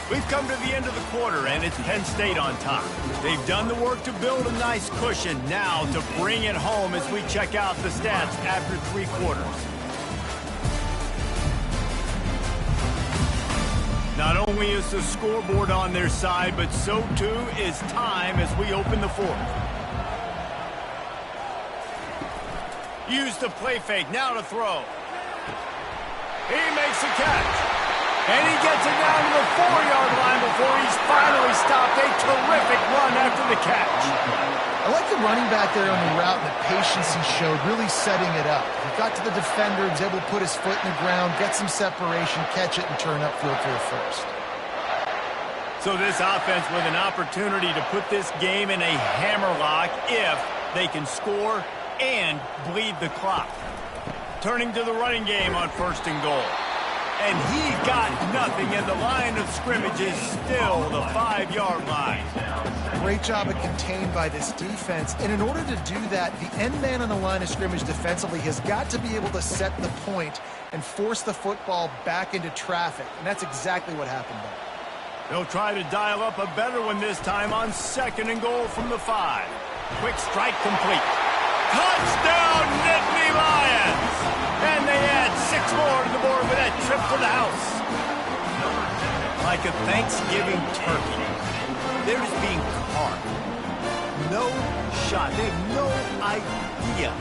We've come to the end of the quarter, and it's Penn State on top. They've done the work to build a nice cushion. Now to bring it home as we check out the stats after 3 quarters. Not only is the scoreboard on their side, but so too is time as we open the 4th. Use the play fake, now to throw. He makes a catch. And he gets it down to the 4-yard line before he's finally stopped. A terrific run after the catch. I like the running back there on the route and the patience he showed, really setting it up. He got to the defender, was able to put his foot in the ground, get some separation, catch it, and turn upfield for a first. So this offense with an opportunity to put this game in a hammerlock if they can score and bleed the clock. Turning to the running game on 1st and goal. And he got nothing, and the line of scrimmage is still the 5-yard line. Great job of contained by this defense. And in order to do that, the end man on the line of scrimmage defensively has got to be able to set the point and force the football back into traffic. And that's exactly what happened there. They'll try to dial up a better one this time on 2nd and goal from the 5. Quick strike complete. Touchdown, Nittany Lions! And they add 6 more to the board with that trip to the house. Like a Thanksgiving turkey. They're just being carved. No shot. They have no idea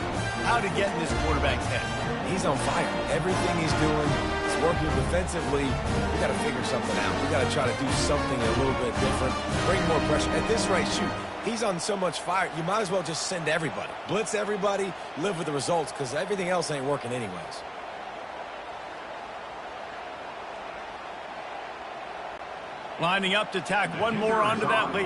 how to get in this quarterback's head. He's on fire. Everything he's doing is working defensively. We got to figure something out. We got to try to do something a little bit different. Bring more pressure. At this rate, shoot. He's on so much fire, you might as well just send everybody. Blitz everybody, live with the results, because everything else ain't working anyways. Lining up to tack one more onto that lead.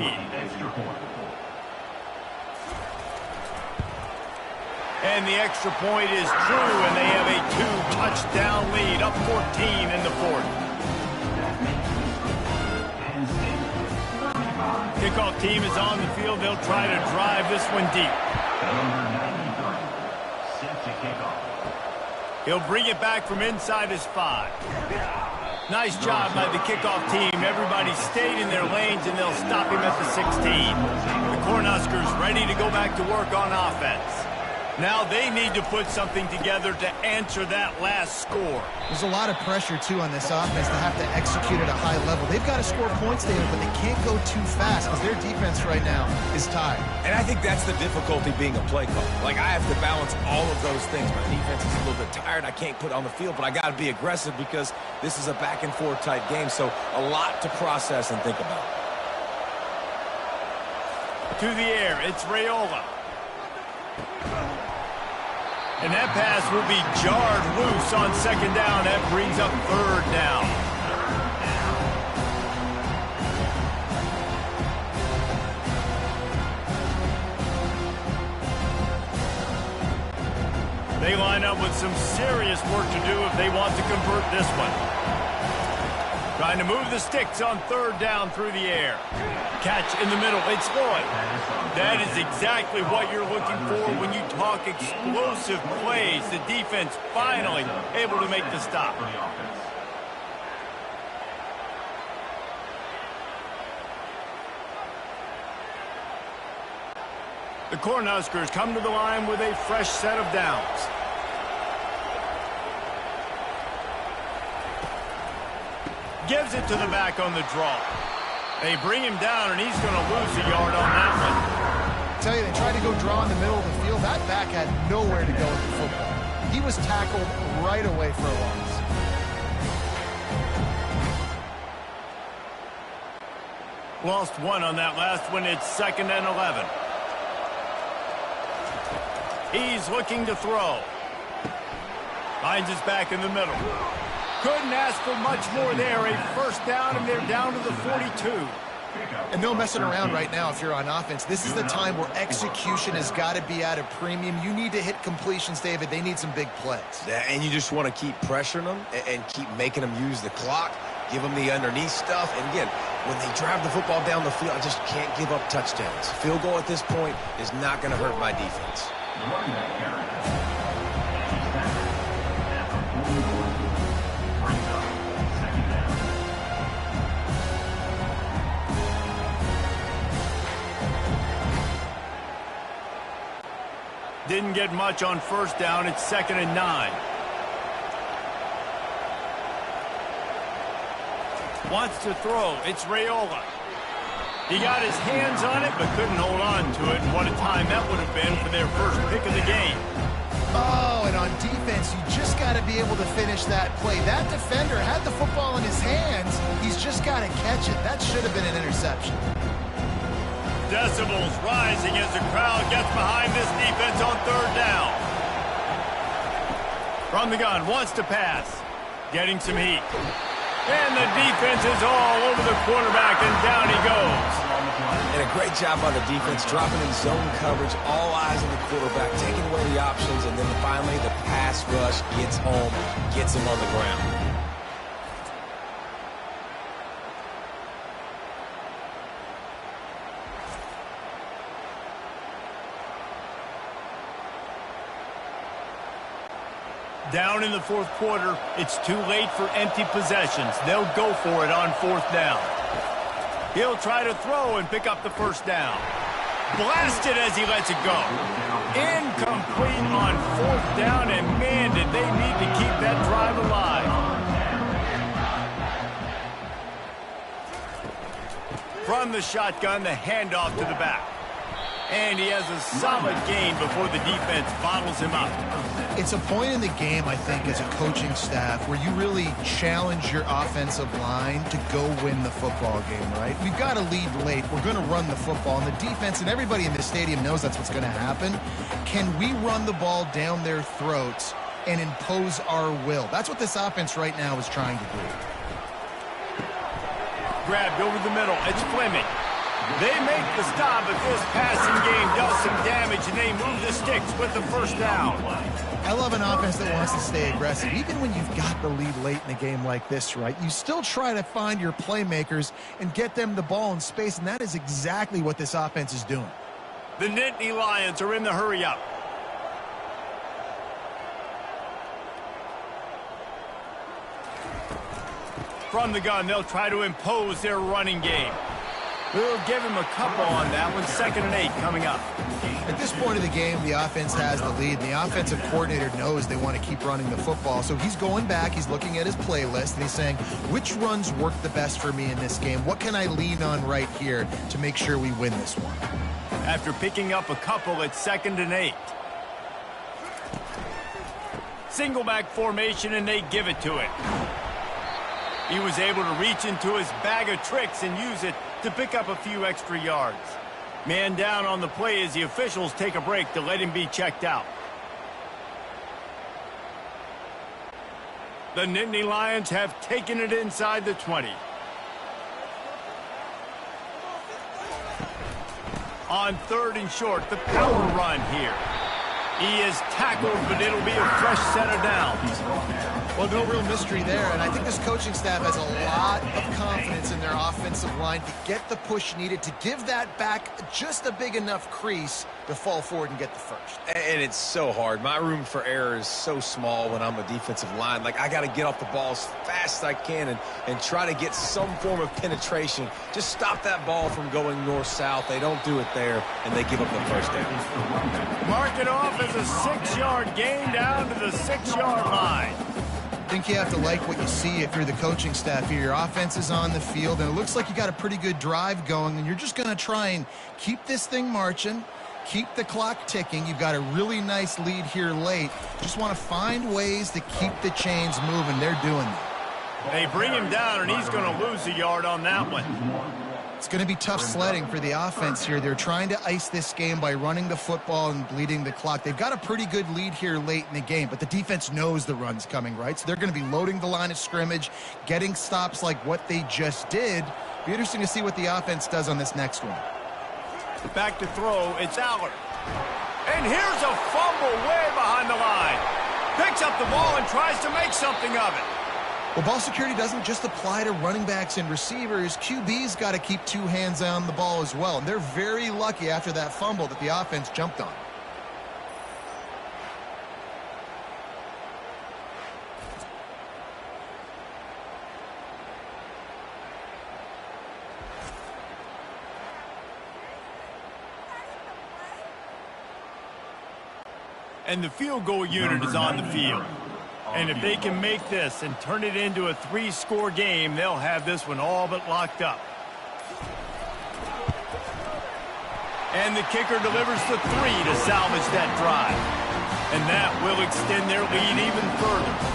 And the extra point is true, and they have a 2-touchdown lead, up 14 in the 4th. Kickoff team is on the field. They'll try to drive this one deep. He'll bring it back from inside his 5. Nice job by the kickoff team. Everybody stayed in their lanes, and they'll stop him at the 16. The Cornhuskers ready to go back to work on offense. Now they need to put something together to answer that last score. There's a lot of pressure, too, on this offense to have to execute at a high level. They've got to score points, David, but they can't go too fast because their defense right now is tired. And I think that's the difficulty being a play call. Like, I have to balance all of those things. My defense is a little bit tired. I can't put on the field, but I got to be aggressive because this is a back-and-forth type game, so a lot to process and think about. To the air, it's Raiola. And that pass will be jarred loose on 2nd down. That brings up 3rd down. They line up with some serious work to do if they want to convert this one. Trying to move the sticks on third down through the air. Catch in the middle. It's Lloyd. That is exactly what you're looking for when you talk explosive plays. The defense finally able to make the stop. The Cornhuskers come to the line with a fresh set of downs. Gives it to the back on the draw. They bring him down, and he's going to lose a yard on that one. I tell you, they tried to go draw in the middle of the field. That back had nowhere to go with the football. He was tackled right away for a loss. Lost one on that last one. It's 2nd and 11. He's looking to throw. Finds his back in the middle. Couldn't ask for much more there. A first down, and they're down to the 42. And no messing around right now if you're on offense. This is the time where execution has got to be at a premium. You need to hit completions, David. They need some big plays. Yeah, and you just want to keep pressuring them and keep making them use the clock, give them the underneath stuff. And again, when they drive the football down the field, I just can't give up touchdowns. Field goal at this point is not going to hurt my defense. Didn't get much on first down. It's 2nd and 9. Wants to throw. It's Raiola. He got his hands on it, but couldn't hold on to it. And what a time that would have been for their first pick of the game. Oh, and on defense, you just got to be able to finish that play. That defender had the football in his hands. He's just got to catch it. That should have been an interception. Decibels rising as the crowd gets behind this defense on third down. From the gun, wants to pass. Getting some heat. And the defense is all over the quarterback, and down he goes. And a great job by the defense, dropping in zone coverage, all eyes on the quarterback, taking away the options, and then finally the pass rush gets home, gets him on the ground. Down in the fourth quarter, it's too late for empty possessions. They'll go for it on fourth down. He'll try to throw and pick up the first down. Blasted as he lets it go. Incomplete on fourth down, and man, did they need to keep that drive alive. From the shotgun, the handoff to the back. And he has a solid gain before the defense bottles him up. It's a point in the game, I think, as a coaching staff, where you really challenge your offensive line to go win the football game, right? We've got to lead late. We're going to run the football. And the defense and everybody in the stadium knows that's what's going to happen. Can we run the ball down their throats and impose our will? That's what this offense right now is trying to do. Grabbed over the middle. It's Fleming. They make the stop, but this passing game does some damage, and they move the sticks with the first down. I love an offense that wants to stay aggressive. Even when you've got the lead late in a game like this, right, you still try to find your playmakers and get them the ball in space, and that is exactly what this offense is doing. The Nittany Lions are in the hurry-up. From the gun, they'll try to impose their running game. We'll give him a couple on that one. 2nd and 8 coming up. At this point of the game, the offense has the lead, and the offensive coordinator knows they want to keep running the football. So he's going back, he's looking at his playlist, and he's saying, which runs work the best for me in this game? What can I lean on right here to make sure we win this one? After picking up a couple, it's 2nd and 8. Single back formation, and they give it to it. He was able to reach into his bag of tricks and use it to pick up a few extra yards. Man down on the play as the officials take a break to let him be checked out. The Nittany Lions have taken it inside the 20. On 3rd and short, the power run here. He is tackled, but it'll be a fresh set of downs. Well, no real mystery there, and I think this coaching staff has a lot of confidence in their offensive line to get the push needed to give that back just a big enough crease to fall forward and get the first. And it's so hard. My room for error is so small when I'm a defensive line. Like, I got to get off the ball as fast as I can and try to get some form of penetration. Just stop that ball from going north-south. They don't do it there, and they give up the first down. Mark it off as a 6-yard gain down to the 6-yard line. I think you have to like what you see if you're the coaching staff here. Your offense is on the field, and it looks like you got a pretty good drive going, and you're just going to try and keep this thing marching, keep the clock ticking. You've got a really nice lead here late. Just want to find ways to keep the chains moving. They're doing that. They bring him down, and he's going to lose a yard on that one. It's going to be tough sledding for the offense here. They're trying to ice this game by running the football and bleeding the clock. They've got a pretty good lead here late in the game, but the defense knows the run's coming, right? So they're going to be loading the line of scrimmage, getting stops like what they just did. Be interesting to see what the offense does on this next one. Back to throw, it's Aller. And here's a fumble way behind the line. Picks up the ball and tries to make something of it. Well, ball security doesn't just apply to running backs and receivers. QB's got to keep two hands on the ball as well. And they're very lucky after that fumble that the offense jumped on. And the field goal unit is on the field. And if they can make this and turn it into a 3-score game, they'll have this one all but locked up. And the kicker delivers the 3 to salvage that drive. And that will extend their lead even further.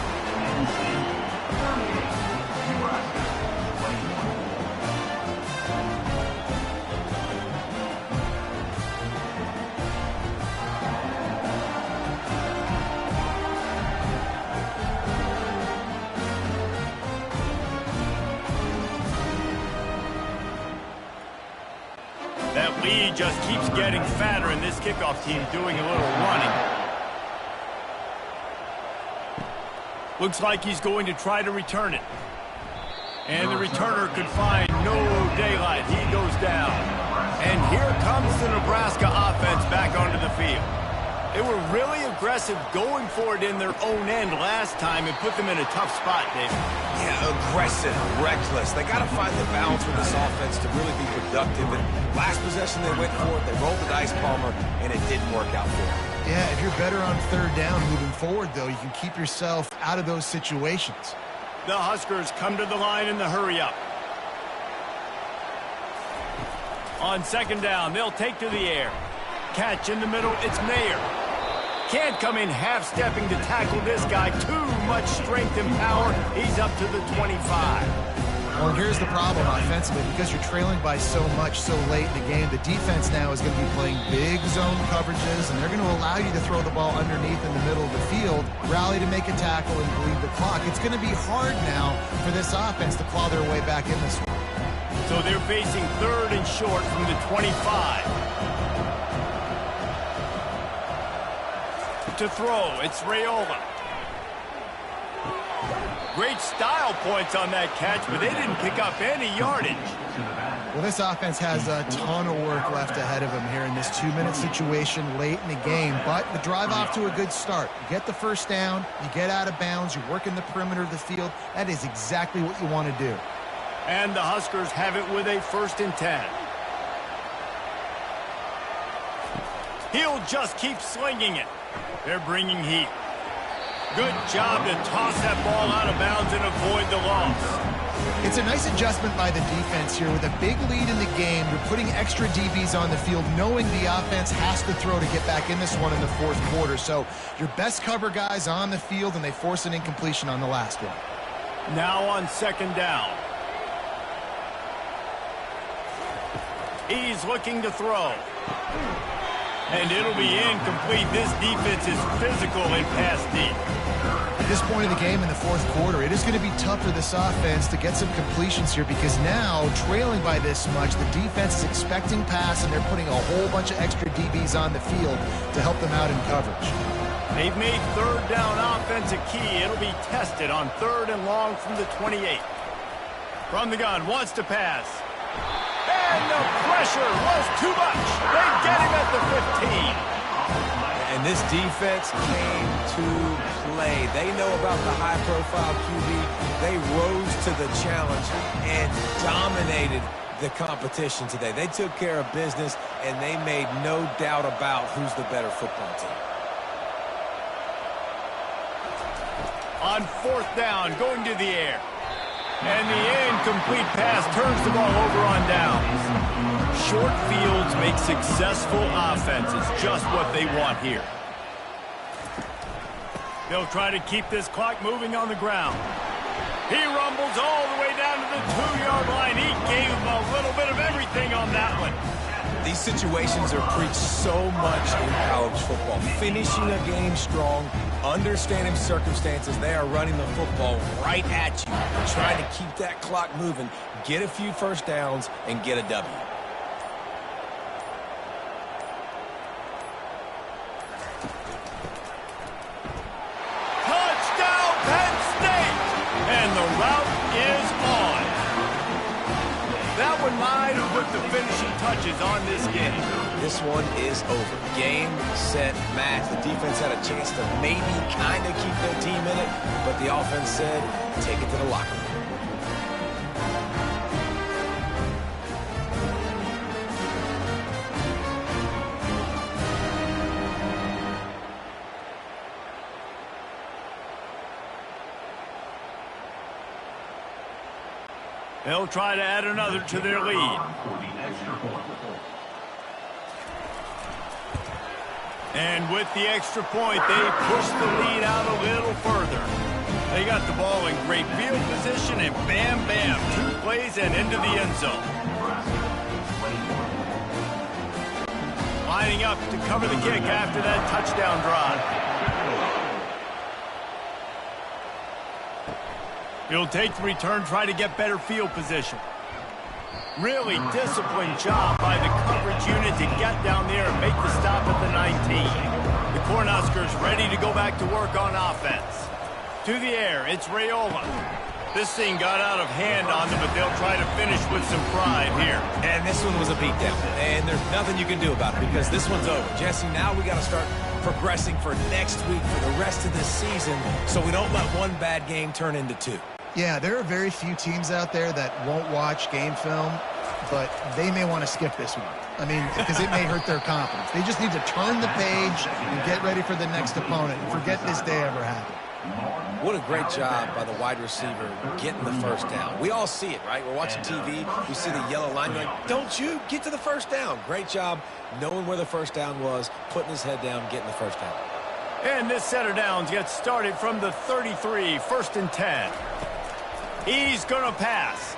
That lead just keeps getting fatter, and this kickoff team doing a little running. Looks like he's going to try to return it. And the returner could find no daylight. He goes down. And here comes the Nebraska offense back onto the field. They were really aggressive going for it in their own end last time and put them in a tough spot, David. Yeah, aggressive, reckless. They got to find the balance with this offense to really be productive. And last possession they went for it, they rolled the dice, Palmer, and it didn't work out for them. Yeah, if you're better on third down moving forward, though, you can keep yourself out of those situations. The Huskers come to the line in the hurry-up. On second down, they'll take to the air. Catch in the middle, it's Mayer. Can't come in half-stepping to tackle this guy. Too much strength and power. He's up to the 25. Well, here's the problem offensively. Because you're trailing by so much so late in the game, the defense now is going to be playing big zone coverages, and they're going to allow you to throw the ball underneath in the middle of the field, rally to make a tackle, and bleed the clock. It's going to be hard now for this offense to claw their way back in this one. So they're facing third and short from the 25. To throw, it's Raiola. Great style points on that catch, but they didn't pick up any yardage. Well, this offense has a ton of work left ahead of them here in this 2-minute situation late in the game, but the drive off to a good start. You get the first down, you get out of bounds, you work in the perimeter of the field. That is exactly what you want to do. And the Huskers have it with a 1st and 10. He'll just keep slinging it. They're bringing heat. Good job to toss that ball out of bounds and avoid the loss. It's a nice adjustment by the defense here. With a big lead in the game, you're putting extra DBs on the field, knowing the offense has to throw to get back in this one in the 4th quarter. So your best cover guys on the field, and they force an incompletion on the last one. Now on second down. He's looking to throw. And it'll be incomplete. This defense is physical and pass deep. At this point of the game in the fourth quarter, it is going to be tough for this offense to get some completions here because now, trailing by this much, the defense is expecting pass, and they're putting a whole bunch of extra DBs on the field to help them out in coverage. They've made third down offense a key. It'll be tested on 3rd and long from the 28. From the gun, wants to pass. And the pressure was too much. They get him at the 15. And this defense came to play. They know about the high-profile QB. They rose to the challenge and dominated the competition today. They took care of business, and they made no doubt about who's the better football team. On 4th down, going to the air. And the incomplete pass turns the ball over on downs. Short fields make successful offenses just what they want here. They'll try to keep this clock moving on the ground. He rumbles all the way down to the 2-yard line. He gave him a little bit of everything on that one. These situations are preached so much in college football. Finishing a game strong, understanding circumstances. They are running the football right at you, trying to keep that clock moving, get a few first downs, and get a W. Touchdown, Penn State! And the route is on. That one might have put the finishing touches on this game. This one is over. Game, set, match. The defense had a chance to maybe kind of keep their team in it, but the offense said, take it to the locker room. They'll try to add another to their lead. And with the extra point, they push the lead out a little further. They got the ball in great field position, and bam, bam, 2 plays and into the end zone. Lining up to cover the kick after that touchdown drive. He'll take the return, try to get better field position. Really disciplined job by the coverage unit to get down there and make the stop at the 19. The Cornhuskers ready to go back to work on offense. To the air, it's Raiola. This thing got out of hand on them, but they'll try to finish with some pride here. And this one was a beatdown, and there's nothing you can do about it because this one's over. Jesse, now we got to start progressing for next week for the rest of this season so we don't let one bad game turn into 2. Yeah, there are very few teams out there that won't watch game film, but they may want to skip this one. I mean, because it may hurt their confidence. They just need to turn the page and get ready for the next opponent and forget this day ever happened. What a great job by the wide receiver getting the first down. We all see it, right? We're watching TV. We see the yellow line. You're like, don't you get to the first down. Great job knowing where the first down was, putting his head down, getting the first down. And this set of downs gets started from the 33, 1st and 10. He's going to pass.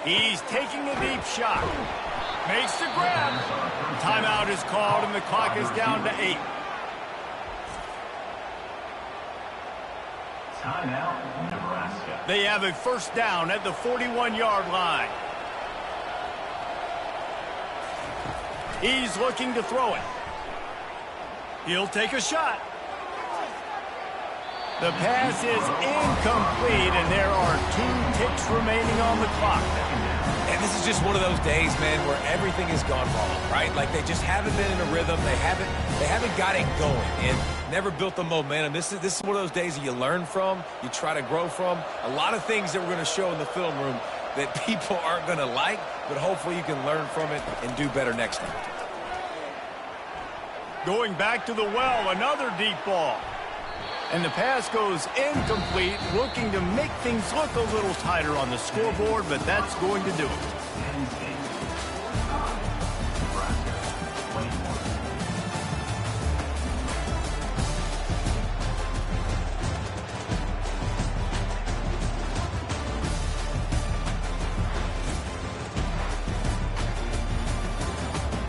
He's taking a deep shot. Makes the grab. Timeout is called, and the clock is down to 8. Timeout, Nebraska. They have a first down at the 41-yard line. He's looking to throw it. He'll take a shot. The pass is incomplete, and there are 2 ticks remaining on the clock. And this is just one of those days, man, where everything has gone wrong, right? Like they just haven't been in a rhythm. They haven't got it going and never built the momentum. This is one of those days that you learn from, you try to grow from. A lot of things that we're going to show in the film room that people aren't going to like, but hopefully you can learn from it and do better next time. Going back to the well, another deep ball. And the pass goes incomplete, looking to make things look a little tighter on the scoreboard, but that's going to do it.